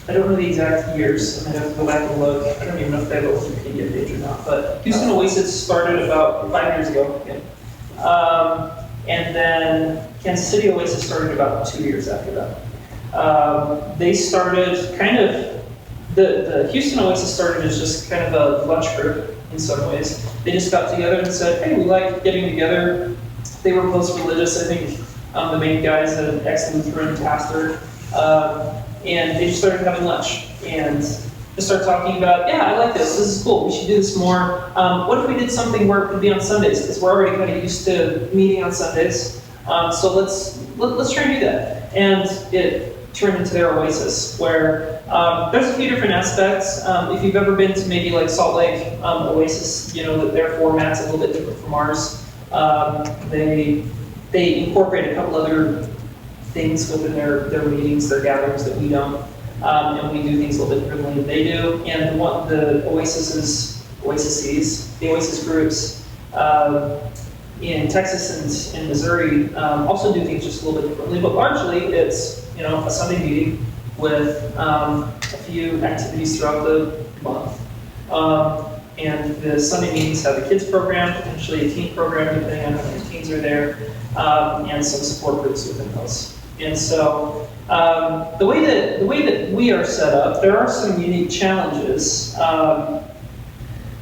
Speaker 1: I don't know the exact years. I'm gonna have to go back and look. I don't even know if they have a Wikipedia page or not. But Houston Oasis started about 5 years ago. Yeah. And then Kansas City Oasis started about 2 years after that. They started kind of, the Houston Oasis started as just kind of a lunch group in some ways. They just got together and said, hey, we like getting together. They were post-religious. I think the main guy is an ex-Lutheran pastor. And they just started having lunch and just started talking about, yeah, I like this is cool, we should do this more. What if we did something where it could be on Sundays? Because we're already kind of used to meeting on Sundays. So let's try and do that. And it turned into their Oasis, where there's a few different aspects. If you've ever been to maybe like Salt Lake Oasis, you know that their format's a little bit different from ours. They incorporate a couple other things within their meetings, their gatherings that we don't. And we do things a little bit differently than they do. And the Oasis groups in Texas and Missouri also do things just a little bit differently. But largely, it's a Sunday meeting with a few activities throughout the month. And the Sunday meetings have a kids program, potentially a teen program, depending on how many teens are there, and some support groups within those. And so the way that we are set up, there are some unique challenges.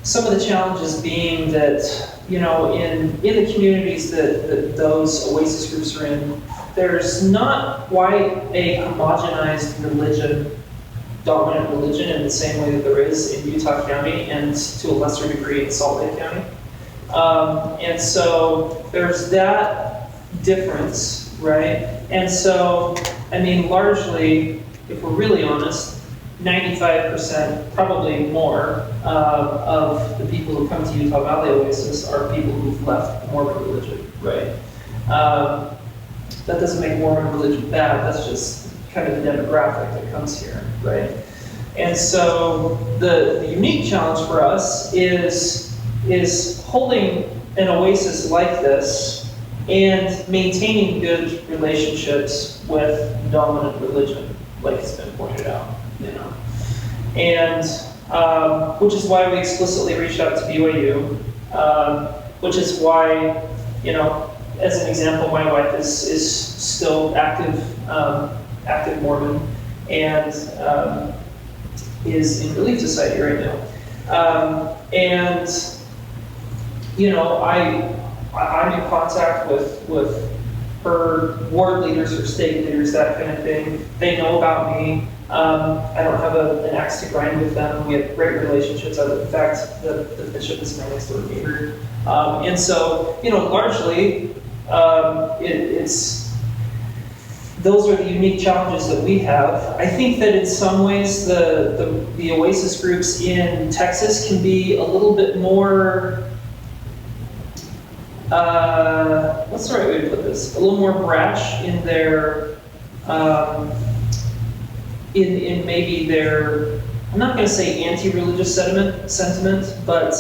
Speaker 1: Some of the challenges being that, in the communities that those Oasis groups are in, there's not quite a homogenized dominant religion in the same way that there is in Utah County and to a lesser degree in Salt Lake County. And so there's that difference, right? And so, largely, if we're really honest, 95%, probably more, of the people who come to Utah Valley Oasis are people who've left Mormon religion, right? That doesn't make Mormon religion bad, that's just kind of the demographic that comes here, right? And so the unique challenge for us is holding an oasis like this and maintaining good relationships with dominant religion, like it's been pointed out, And which is why we explicitly reached out to BYU, which is why, as an example, my wife is still active Mormon and is in Relief Society right now. I'm in contact with her ward leaders, her state leaders, that kind of thing. They know about me. I don't have an axe to grind with them. We have great relationships. In fact, the bishop is my next door neighbor. And so, largely, those are the unique challenges that we have. I think that in some ways the Oasis groups in Texas can be a little bit more, what's the right way to put this? A little more brash in their, in maybe their, I'm not going to say anti-religious sentiment, but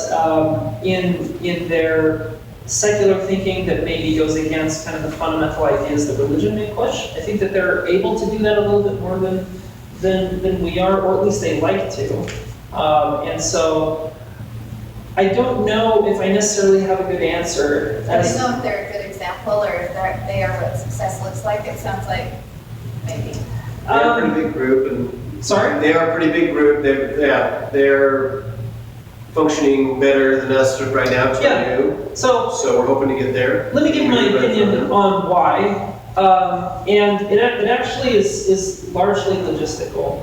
Speaker 1: in their secular thinking that maybe goes against kind of the fundamental ideas that religion may push. I think that they're able to do that a little bit more than we are, or at least they like to. And so I don't know if I necessarily have a good answer.
Speaker 2: I don't know if they're a good example or if they are what success looks like. It sounds like maybe.
Speaker 3: They're a pretty big group, and
Speaker 1: sorry?
Speaker 3: They are a pretty big group. They're functioning better than us right now. So we're hoping to get there.
Speaker 1: Let me give my opinion on why, and it actually is largely logistical.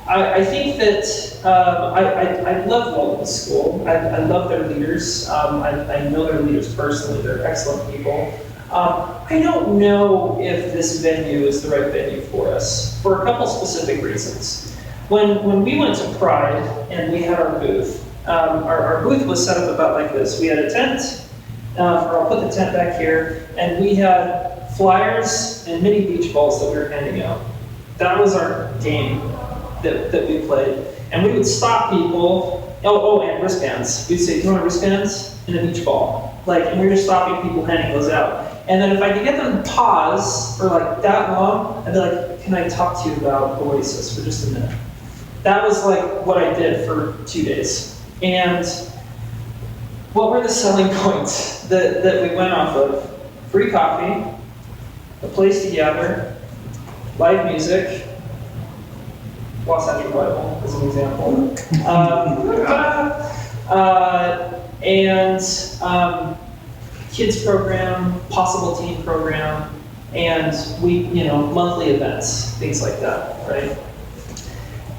Speaker 1: I think that I love Walden School. I love their leaders. I know their leaders personally. They're excellent people. I don't know if this venue is the right venue for us for a couple specific reasons. When we went to Pride and we had our booth, our booth was set up about like this. We had a tent, or I'll put the tent back here, and we had flyers and mini beach balls that we were handing out. That was our game that we played. And we would stop people, and wristbands. We'd say, do you want wristbands and a beach ball? And we were just stopping people handing those out. And then if I could get them to pause for like that long, I'd be like, can I talk to you about Oasis for just a minute? That was like what I did for 2 days. And what were the selling points that we went off of? Free coffee, a place to gather, live music, Wasatch Revival as an example, and kids program, possible teen program, and monthly events, things like that, right?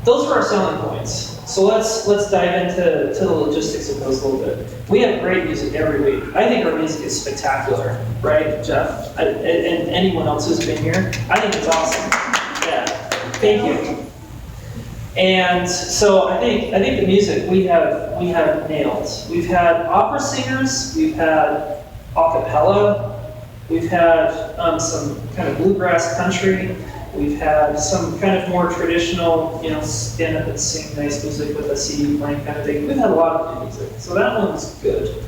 Speaker 1: Those were our selling points. So let's dive into the logistics of those a little bit. We have great music every week. I think our music is spectacular, right, Jeff? And anyone else who's been here, I think it's awesome. Yeah, thank you. And so I think the music we have nailed. We've had opera singers, we've had a cappella, We've had some kind of bluegrass country. We've had some kind of more traditional, stand up and sing nice music with a CD playing kind of thing. We've had a lot of good music, so that one's good.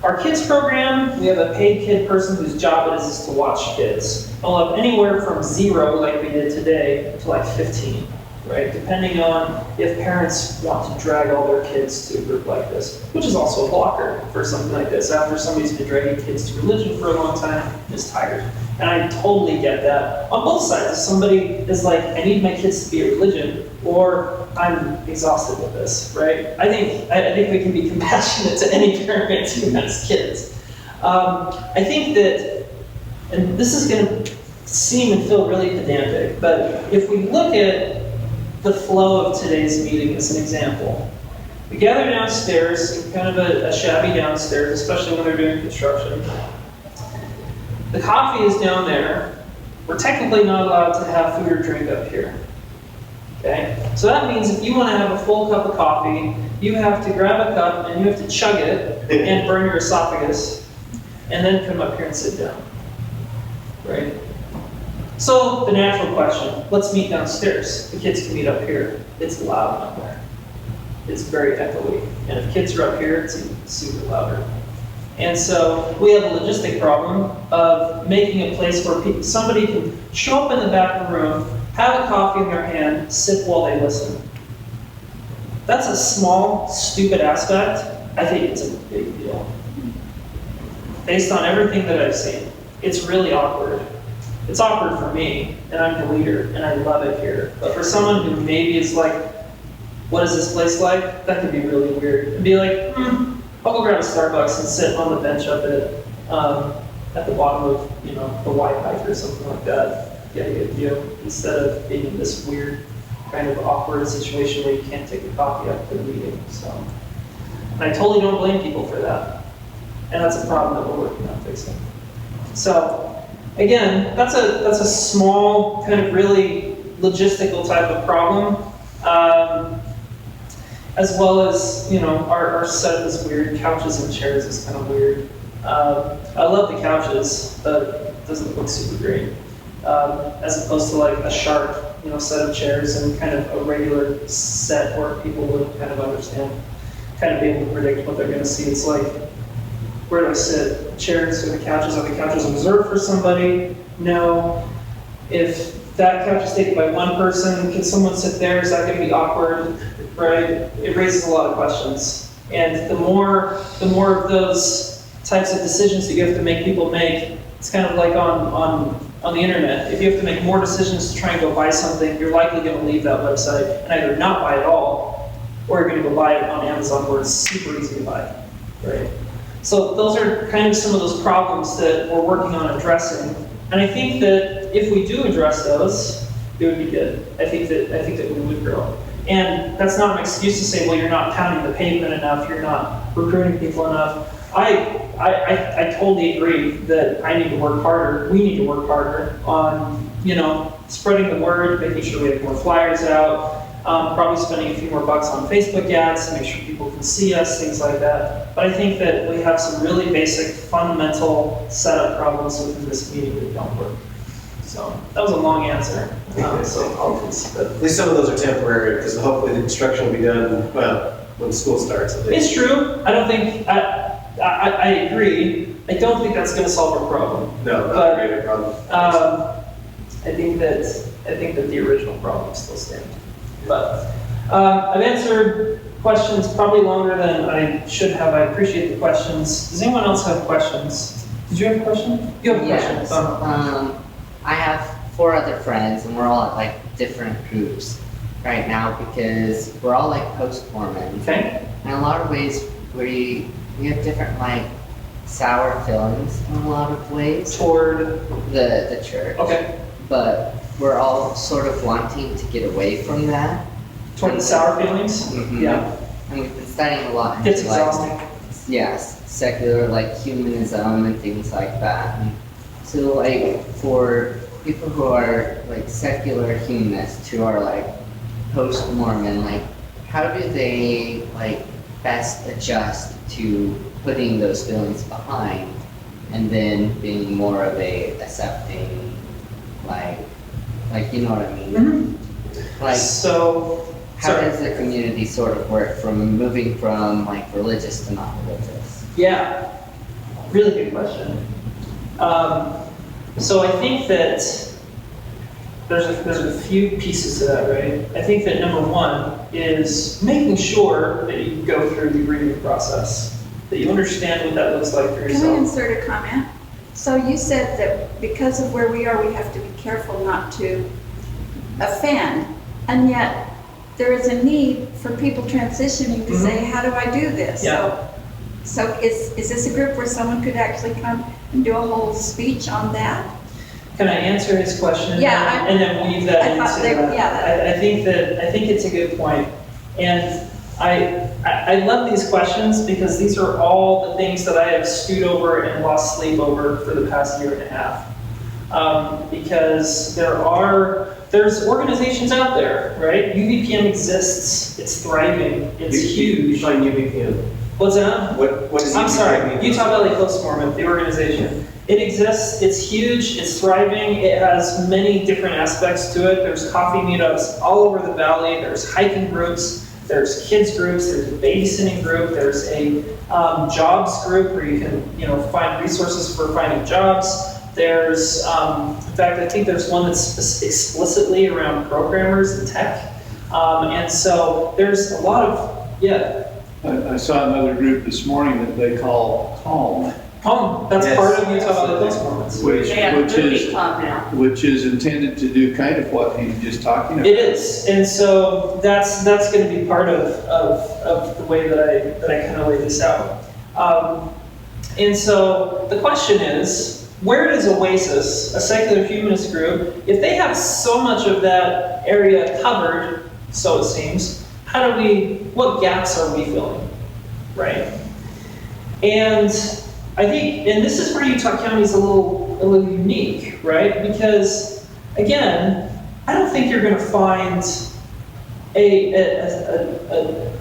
Speaker 1: Our kids program, we have a paid kid person whose job it is to watch kids. We'll have anywhere from 0, like we did today, to like 15, right? Depending on if parents want to drag all their kids to a group like this, which is also a blocker for something like this. After somebody's been dragging kids to religion for a long time, is tired. And I totally get that. On both sides, if somebody is like, I need my kids to be a religion, or I'm exhausted with this, right? I think we can be compassionate to any parent who has kids. I think that, and this is going to seem and feel really pedantic, but if we look at the flow of today's meeting as an example, we gather downstairs, in kind of a shabby downstairs, especially when they're doing construction. The coffee is down there. We're technically not allowed to have food or drink up here. Okay? So that means if you want to have a full cup of coffee, you have to grab a cup and you have to chug it and burn your esophagus, and then come up here and sit down. Right? So the natural question, let's meet downstairs. The kids can meet up here. It's loud up there. It's very echoey. And if kids are up here, it's even super louder. And so we have a logistic problem of making a place where somebody can show up in the back of the room, have a coffee in their hand, sip while they listen. That's a small, stupid aspect. I think it's a big deal. Based on everything that I've seen, it's really awkward. It's awkward for me, and I'm the leader, and I love it here. But for someone who maybe is like, what is this place like? That could be really weird. And be like, I'll go grab a Starbucks and sit on the bench up at the bottom of, the Y pipe or something like that. Get a good view, instead of being in this weird kind of awkward situation where you can't take the coffee up to the meeting. So, and I totally don't blame people for that. And that's a problem that we're working on fixing. So, again, that's a small, kind of really logistical type of problem. As well as, our set is weird. Couches and chairs is kind of weird. I love the couches, but it doesn't look super great. As opposed to like a sharp, set of chairs and kind of a regular set where people would kind of understand, kind of be able to predict what they're going to see. It's like, where do I sit? Chairs or the couches? Are the couches reserved for somebody? No. If that couch is taken by one person, can someone sit there? Is that going to be awkward? Right? It raises a lot of questions. And the more of those types of decisions that you have to make people make, it's kind of like on the internet. If you have to make more decisions to try and go buy something, you're likely going to leave that website and either not buy it all, or you're going to go buy it on Amazon where it's super easy to buy. Right? So those are kind of some of those problems that we're working on addressing. And I think that if we do address those, it would be good. I think that we would grow. And that's not an excuse to say, well, you're not pounding the pavement enough, you're not recruiting people enough. I totally agree that I need to work harder, we need to work harder on, spreading the word, making sure we have more flyers out, probably spending a few more bucks on Facebook ads to make sure people can see us, things like that. But I think that we have some really basic, fundamental setup problems within this meeting that don't work. So that was a long answer. So apologies.
Speaker 3: At least some of those are temporary, because hopefully the construction will be done, when school starts.
Speaker 1: It's true. I don't think, I agree. I don't think that's going to solve our problem.
Speaker 3: No, not a great problem.
Speaker 1: I think that the original problem still stands. But I've answered questions probably longer than I should have. I appreciate the questions. Does anyone else have questions? Did you have a question? You have a
Speaker 7: Yes.
Speaker 1: question.
Speaker 7: I have 4 other friends, and we're all at like different groups right now because we're all like post-Mormon.
Speaker 1: Okay.
Speaker 7: In a lot of ways, we have different like sour feelings in a lot of ways
Speaker 1: Toward.
Speaker 7: the church.
Speaker 1: Okay.
Speaker 7: But we're all sort of wanting to get away from that.
Speaker 1: Toward the sour feelings.
Speaker 7: Mhm.
Speaker 1: Yeah.
Speaker 7: And we've been studying a lot.
Speaker 1: It's
Speaker 7: into, like,
Speaker 1: exhausting.
Speaker 7: yes, secular like humanism and things like that. And so like for people who are like secular humanists who are like post-Mormon, like how do they like best adjust to putting those feelings behind and then being more of a accepting, like you know what I mean? Like,
Speaker 1: So,
Speaker 7: how
Speaker 1: sorry.
Speaker 7: does the community sort of work from moving from like religious to not religious?
Speaker 1: Yeah, really good question. So I think that there's a few pieces to that, right? I think that number one is making sure that you go through the grieving process, that you understand what that looks like for
Speaker 4: Can I
Speaker 1: yourself.
Speaker 4: insert a comment? So you said that because of where we are, we have to be careful not to offend, and yet there is a need for people transitioning to say, how do I do this?
Speaker 1: Yeah.
Speaker 4: So is this a group where someone could actually come and do a whole speech on that?
Speaker 1: Can I answer his question?
Speaker 4: Yeah,
Speaker 1: And then weave that
Speaker 4: I
Speaker 1: into
Speaker 4: thought they-
Speaker 1: that?
Speaker 4: yeah.
Speaker 1: I think it's a good point. And I love these questions because these are all the things that I have stewed over and lost sleep over for the past year and a half. Because there's organizations out there, right? UVPM exists, it's thriving, it's huge.
Speaker 3: Define UVPM.
Speaker 1: What's that?
Speaker 3: What is UVPM?
Speaker 1: I'm sorry, Utah Valley Oasis, the organization. It exists, it's huge, it's thriving, it has many different aspects to it. There's coffee meetups all over the valley, there's hiking groups, there's kids groups, there's a babysitting group, there's a jobs group where you can find resources for finding jobs. There's, in fact, I think there's one that's explicitly around programmers and tech. And so there's a lot of, yeah.
Speaker 8: I saw another group this morning that they call CALM,
Speaker 1: That's
Speaker 3: Yes.
Speaker 1: part of Utah Valley Performance.
Speaker 8: which,
Speaker 5: They have a
Speaker 8: which
Speaker 5: movie
Speaker 8: is,
Speaker 5: club now.
Speaker 8: which is intended to do kind of what he's just talking about.
Speaker 1: It is, and so that's going to be part of the way that I kind of lay this out. And so the question is, where does Oasis, a secular humanist group, if they have so much of that area covered, so it seems, what gaps are we filling, right? And I think, and this is where Utah County is a little unique, right? Because again, I don't think you're going to find a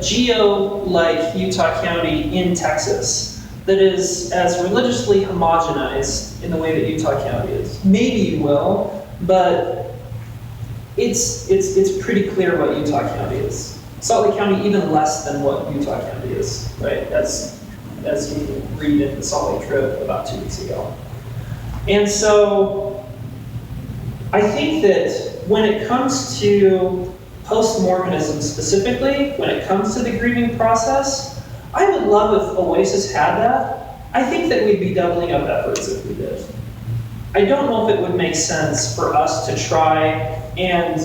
Speaker 1: geo like Utah County in Texas that is as religiously homogenized in the way that Utah County is. Maybe you will, but it's pretty clear what Utah County is. Salt Lake County even less than what Utah County is, right? As you read in the Salt Lake Trib about 2 weeks ago. And so I think that when it comes to post-Mormonism specifically, when it comes to the grieving process, I would love if Oasis had that. I think that we'd be doubling up efforts if we did. I don't know if it would make sense for us to try and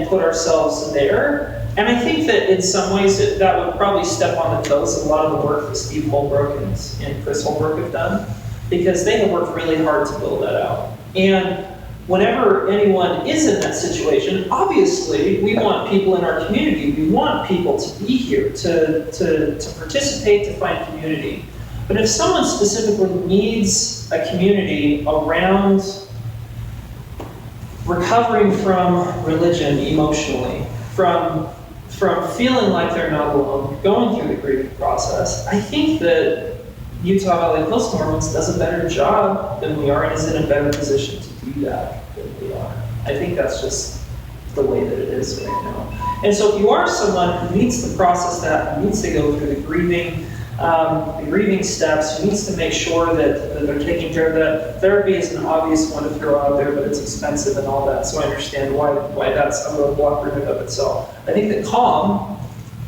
Speaker 1: put ourselves there. And I think that in some ways that would probably step on the toes of a lot of the work that Steve Holbrook and Chris Holbrook have done, because they have worked really hard to build that out. And whenever anyone is in that situation, obviously we want people in our community, we want people to be here, to participate, to find community. But if someone specifically needs a community around recovering from religion emotionally, from feeling like they're not alone, going through the grieving process, I think that Utah Valley Post-Mormons does a better job than we are and is in a better position to do that than we are. I think that's just the way that it is right now. And so if you are someone who needs to process that, who needs to go through the grieving steps, who needs to make sure that they're taking care of that, therapy is an obvious one to throw out there, but it's expensive and all that, so I understand why that's a roadblock in and of itself. I think that CALM,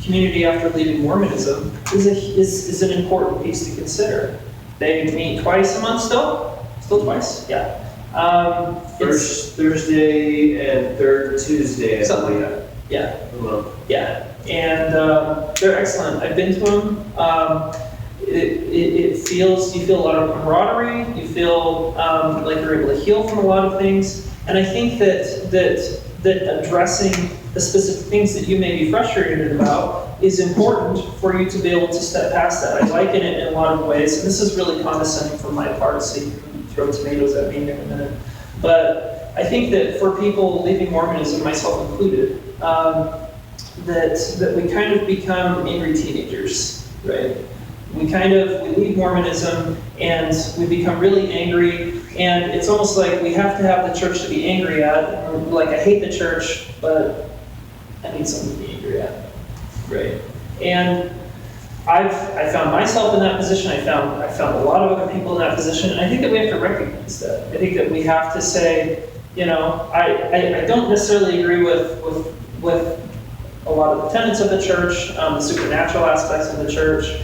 Speaker 1: Community After Leaving Mormonism, is an important piece to consider. They meet twice a month still twice, yeah.
Speaker 3: First Thursday and third Tuesday.
Speaker 1: Something like that, yeah.
Speaker 3: Hello.
Speaker 1: Yeah, and they're excellent. I've been to them. You feel a lot of camaraderie. You feel like you're able to heal from a lot of things. And I think that addressing the specific things that you may be frustrated about is important for you to be able to step past that. I liken it in a lot of ways, and this is really condescending from my part, so you can throw tomatoes at me in a minute. But I think that for people leaving Mormonism, myself included, that we kind of become angry teenagers, right? we leave Mormonism and we become really angry, and it's almost like we have to have the church to be angry at. And we're like, I hate the church, but I need something to be angry at, right? And I found myself in that position. I found a lot of other people in that position, and I think that we have to recognize that. I think that we have to say, you know, I don't necessarily agree with a lot of the tenets of the church, the supernatural aspects of the church,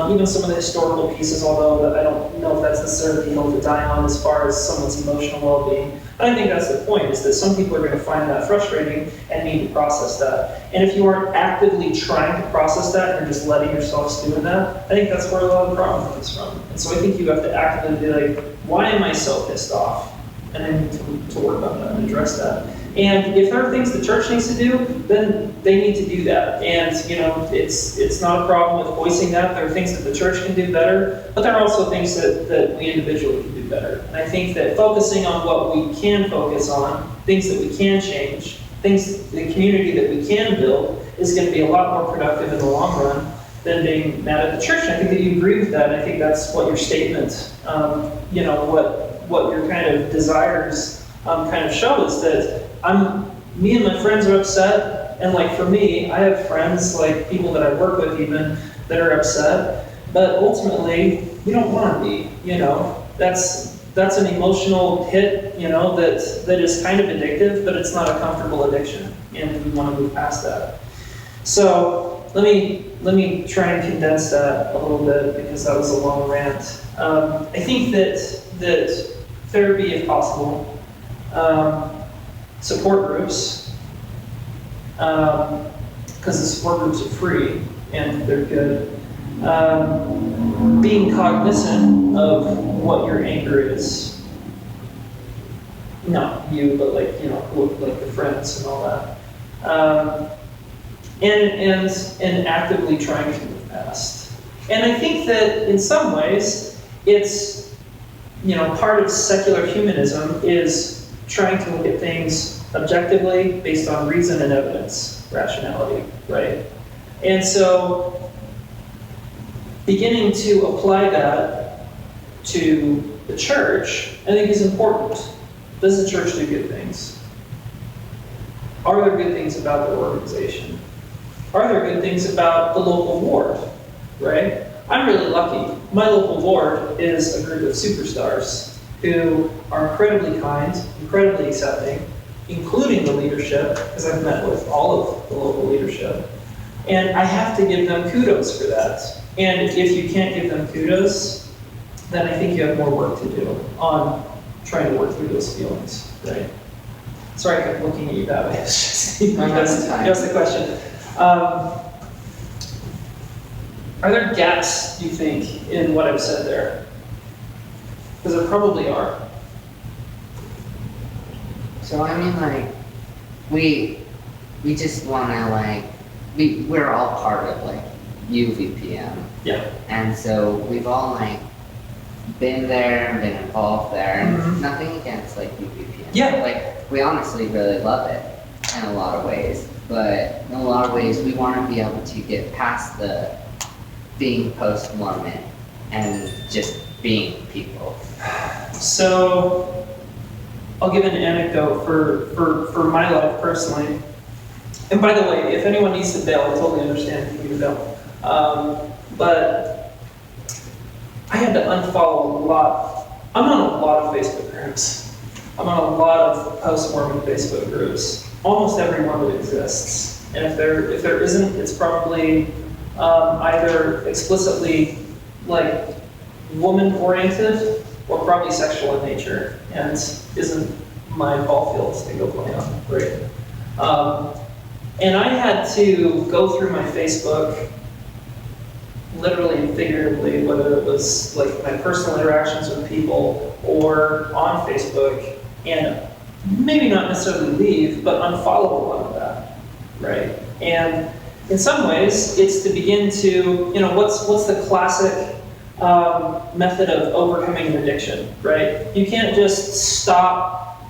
Speaker 1: even some of the historical pieces, although I don't know if that's necessarily the hill to die on as far as someone's emotional well-being. But I think that's the point, is that some people are going to find that frustrating and need to process that. And if you aren't actively trying to process that, and you're just letting yourself stew in that, I think that's where a lot of the problem comes from. And so I think you have to actively be like, why am I so pissed off? And I need to work on that and address that. And if there are things the church needs to do, then they need to do that. And you know, it's not a problem with voicing that. There are things that the church can do better, but there are also things that we individually can do better. And I think that focusing on what we can focus on, things that we can change, things, the community that we can build, is going to be a lot more productive in the long run than being mad at the church. And I think that you agree with that. And I think that's what your statement, you know, what your kind of desires kind of show, is that me and my friends are upset, and like for me, I have friends, like people that I work with even, that are upset, but ultimately, we don't want to be, you know, that's an emotional hit, you know, that is kind of addictive, but it's not a comfortable addiction, and we want to move past that. So let me try and condense that a little bit, because that was a long rant. I think that therapy, if possible, support groups, because the support groups are free and they're good. Being cognizant of what your anger is. Not you, but like, you know, like the friends and all that. And actively trying to move past. And I think that in some ways, it's, you know, part of secular humanism is trying to look at things objectively based on reason and evidence, rationality, right? And so beginning to apply that to the church, I think, is important. Does the church do good things? Are there good things about their organization? Are there good things about the local ward, right? I'm really lucky. My local ward is a group of superstars who are incredibly kind, incredibly accepting, including the leadership, because I've met with all of the local leadership. And I have to give them kudos for that. And if you can't give them kudos, then I think you have more work to do on trying to work through those feelings, right? Sorry, I kept looking at you that way. It's just, that's the question. Are there gaps, do you think, in what I've said there? Because there probably are.
Speaker 7: So I mean, like, we just wanna, like, we're all part of like UVPM.
Speaker 1: Yeah.
Speaker 7: And so we've all like been there, been involved there, and nothing against like UVPM.
Speaker 1: Yeah.
Speaker 7: Like, we honestly really love it in a lot of ways, but in a lot of ways we want to be able to get past the being post-Mormon and just being people.
Speaker 1: So I'll give an anecdote for my life personally. And by the way, if anyone needs to bail, I totally understand if you need to bail. But I had to unfollow a lot. I'm on a lot of Facebook groups. I'm on a lot of post-Mormon Facebook groups. Almost every one that exists. And if there isn't, it's probably either explicitly like woman-oriented or probably sexual in nature, and isn't my ball fields to go play on, right? And I had to go through my Facebook, literally and figuratively, whether it was like my personal interactions with people or on Facebook, and maybe not necessarily leave, but unfollow a lot of that, right? And in some ways, it's to begin to, you know, what's the classic method of overcoming an addiction, right? You can't just stop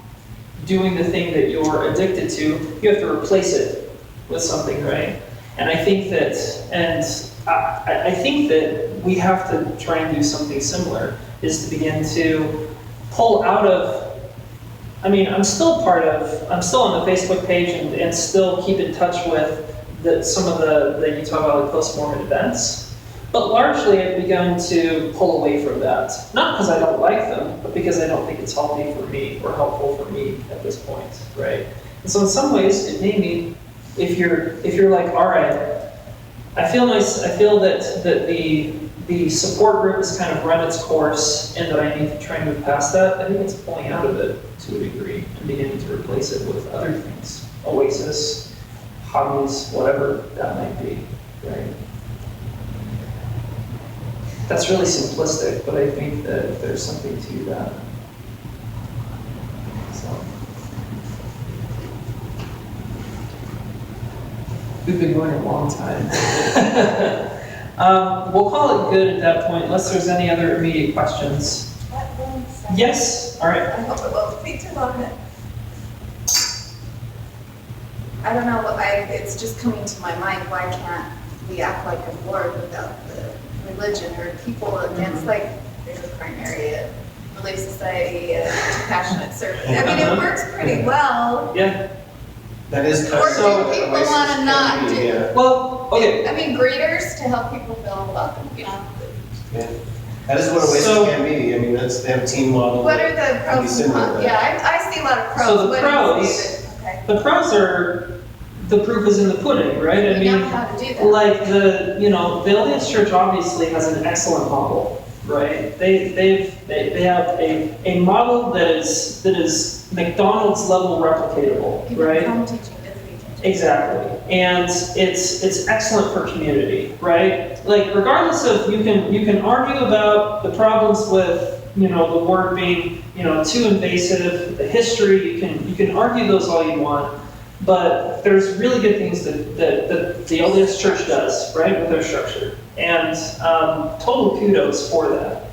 Speaker 1: doing the thing that you're addicted to. You have to replace it with something, right? And I think that, I think that we have to try and do something similar, is to begin to pull out of, I mean, I'm still on the Facebook page and still keep in touch with some of the Utah Valley post-Mormon events, but largely I've begun to pull away from that. Not because I don't like them, but because I don't think it's healthy for me or helpful for me at this point, right? And so in some ways, it may mean if you're like, all right, I feel that the support group has kind of run its course and that I need to try and move past that, I think it's pulling out of it to a degree and beginning to replace it with other things. Oasis, hobbies, whatever that might be, right? That's really simplistic, but I think that there's something to that. So. We've been going a long time. We'll call it good at that point, unless there's any other immediate questions. Yes? All right.
Speaker 2: I hope it won't be too long. I don't know, it's just coming to my mind, why can't we act like a board without the religion or people against, like, there's a primary Relief Society, compassionate service. I mean, it works pretty well.
Speaker 1: Yeah.
Speaker 3: That is kind
Speaker 2: Or
Speaker 3: of.
Speaker 2: do people want to not do?
Speaker 3: Yeah.
Speaker 1: Well, okay.
Speaker 2: I mean, greeters to help people feel welcome, you know.
Speaker 3: Yeah. That is what Oasis
Speaker 1: So-
Speaker 3: can be. I mean, they have a team model.
Speaker 2: What are the
Speaker 3: that can be
Speaker 2: pros and
Speaker 3: similar to
Speaker 2: cons?
Speaker 3: that.
Speaker 2: Yeah, I see a lot of pros.
Speaker 1: So the
Speaker 2: What do you see
Speaker 1: pros-
Speaker 2: that- Okay.
Speaker 1: The pros are, the proof is in the pudding, right? I
Speaker 2: We know
Speaker 1: mean,
Speaker 2: how to do that.
Speaker 1: like the LDS Church obviously has an excellent model, right? They have a model that is McDonald's level replicatable,
Speaker 2: People
Speaker 1: right?
Speaker 2: come teaching, visiting teaching.
Speaker 1: Exactly, and it's excellent for community, right? Like regardless of, you can argue about the problems with, the word being, too invasive, the history, you can argue those all you want, but there's really good things that the LDS Church does, right, with their structure, and total kudos for that.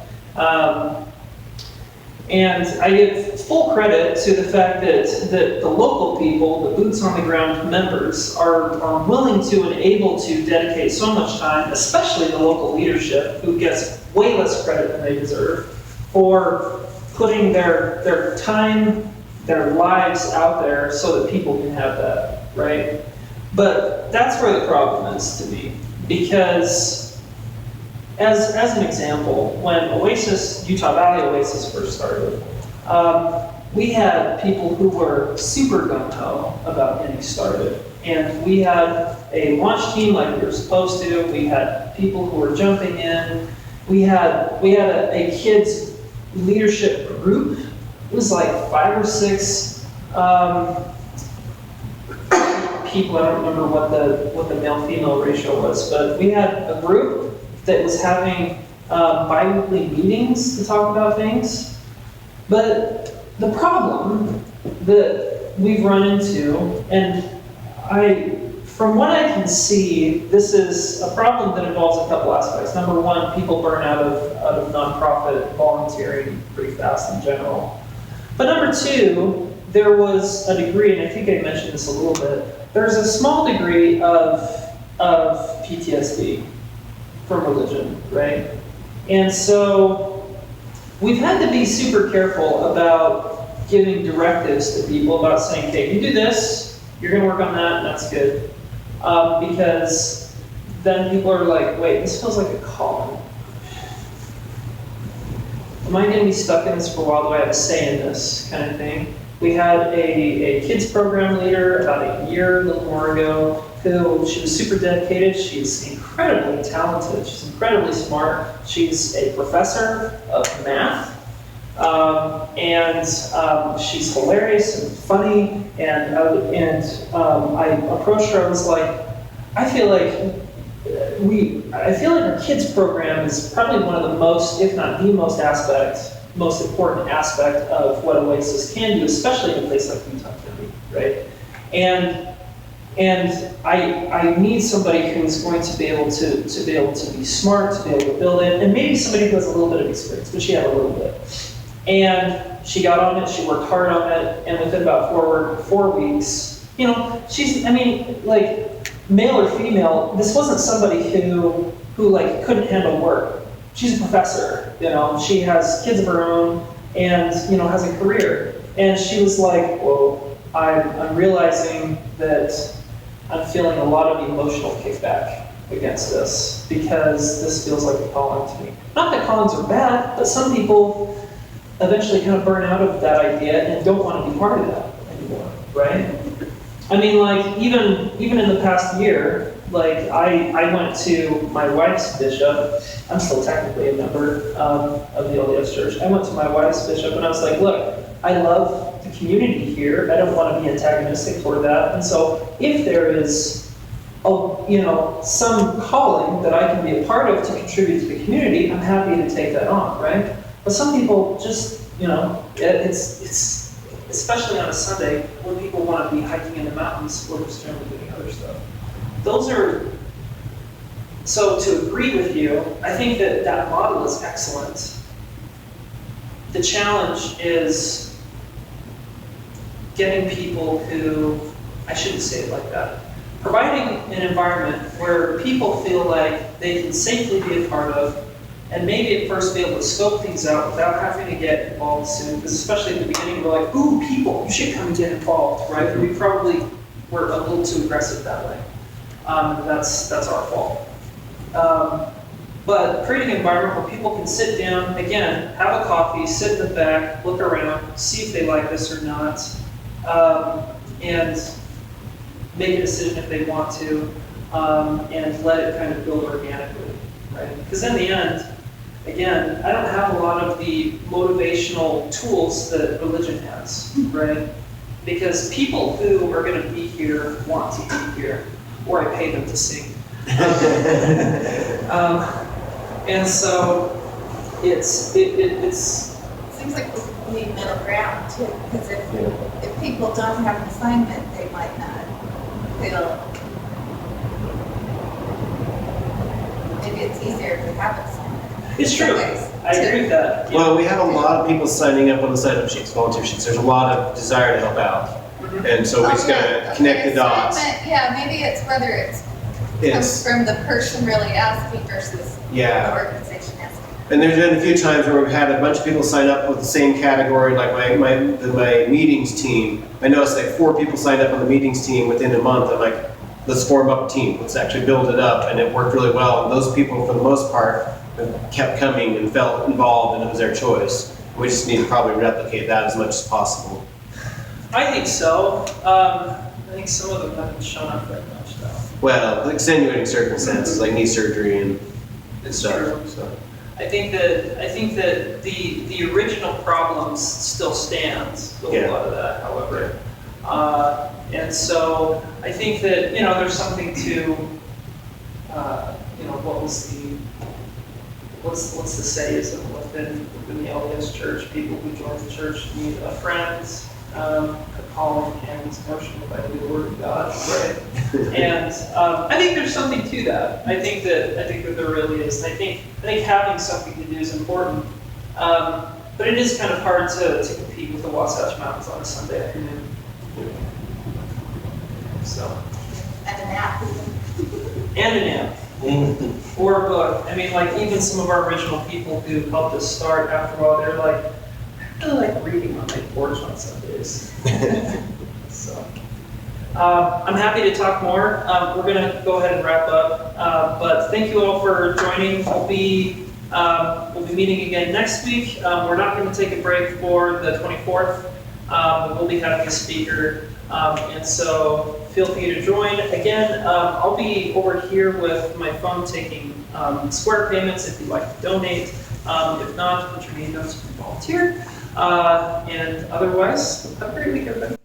Speaker 1: And I give full credit to the fact that the local people, the boots on the ground members, are willing to and able to dedicate so much time, especially the local leadership, who gets way less credit than they deserve, for putting their time, their lives out there so that people can have that, right? But that's where the problem is to me, because as an example, when Utah Valley Oasis first started, we had people who were super gung-ho about getting started. And we had a launch team like we were supposed to. We had people who were jumping in. We had a kids leadership group. It was like 5 or 6 people. I don't remember what the male-female ratio was, but we had a group that was having bi-weekly meetings to talk about things. But the problem that we've run into, and from what I can see, this is a problem that involves a couple aspects. Number one, people burn out of nonprofit volunteering pretty fast in general. But number two, there was a degree, and I think I mentioned this a little bit, there's a small degree of PTSD from religion, right? And so we've had to be super careful about giving directives to people about saying, okay, you do this, you're gonna work on that, and that's good. Because then people are like, wait, this feels like a calling. Am I gonna be stuck in this for a while? Do I have a say in this kind of thing? We had a kids program leader about a year, a little more ago, who, she was super dedicated. She's incredibly talented. She's incredibly smart. She's a professor of math. And she's hilarious and funny. And I approached her, I was like, I feel like our kids program is probably one of the most, if not the most important aspect of what Oasis can do, especially in a place like Utah County, right? And I need somebody who's going to be able to be smart, to be able to build it, and maybe somebody who has a little bit of experience, but she had a little bit. And she got on it, she worked hard on it, and within about 4 weeks, like, male or female, this wasn't somebody who like couldn't handle work. she's a professor, she has kids of her own and, has a career. And she was like, well, I'm realizing that I'm feeling a lot of emotional kickback against this because this feels like a calling to me. Not that callings are bad, but some people eventually kind of burn out of that idea and don't want to be part of that anymore, right? I mean, like, even in the past year, like, I went to my wife's bishop. I'm still technically a member of the LDS Church. I went to my wife's bishop and I was like, look, I love the community here. I don't want to be antagonistic toward that. And so if there is, some calling that I can be a part of to contribute to the community, I'm happy to take that on, right? But some people just, it's especially on a Sunday when people want to be hiking in the mountains or just generally doing other stuff. So to agree with you, I think that model is excellent. The challenge is getting people who, I shouldn't say it like that, providing an environment where people feel like they can safely be a part of, and maybe at first be able to scope things out without having to get involved soon, because especially at the beginning, we're like, ooh, people, you should come and get involved, right? And we probably were a little too aggressive that way. That's our fault. But creating an environment where people can sit down, again, have a coffee, sit in the back, look around, see if they like this or not, and make a decision if they want to, and let it kind of build organically, right? Because in the end, again, I don't have a lot of the motivational tools that religion has, right? Because people who are going to be here want to be here, or I pay them to sing. And so it
Speaker 2: Seems like we need middle ground too, because if people don't have an assignment, they might not feel, maybe it's easier to have an assignment.
Speaker 1: It's true. I agree with that.
Speaker 3: Well, we have a lot of people signing up on the sign-up sheets, volunteer sheets. There's a lot of desire to help out. And so we just gotta connect the dots.
Speaker 2: Yeah, maybe it's whether it comes from the person really asking versus the organization asking.
Speaker 3: And there's been a few times where we've had a bunch of people sign up with the same category, like my meetings team. I noticed like 4 people signed up on the meetings team within a month. I'm like, let's form up a team. Let's actually build it up. And it worked really well. And those people, for the most part, kept coming and felt involved, and it was their choice. We just need to probably replicate that as much as possible.
Speaker 1: I think so. I think some of them haven't shown up very much though.
Speaker 3: Well, extenuating circumstances like knee surgery and stuff. So.
Speaker 1: I think that the original problems still stands with a lot of that, however. And so I think that, there's something to, what's the sayism within the LDS Church? People who join the church need a friend, a calling, and emotion by the Word of God, right? And I think there's something to that. I think that there really is. And I think having something to do is important. But it is kind of hard to compete with the Wasatch Mountains on a Sunday afternoon. So.
Speaker 2: And a nap.
Speaker 1: And a nap. Or a book. I mean, like, even some of our original people who helped us start, after a while, they're like, I really like reading on my porch on Sundays. So, I'm happy to talk more. We're going to go ahead and wrap up. But thank you all for joining. We'll be meeting again next week. We're not going to take a break for the 24th. But we'll be having a speaker. And so feel free to join. Again, I'll be over here with my phone taking Square payments if you'd like to donate. If not, put your name down to volunteer. And otherwise, have a great week, everybody.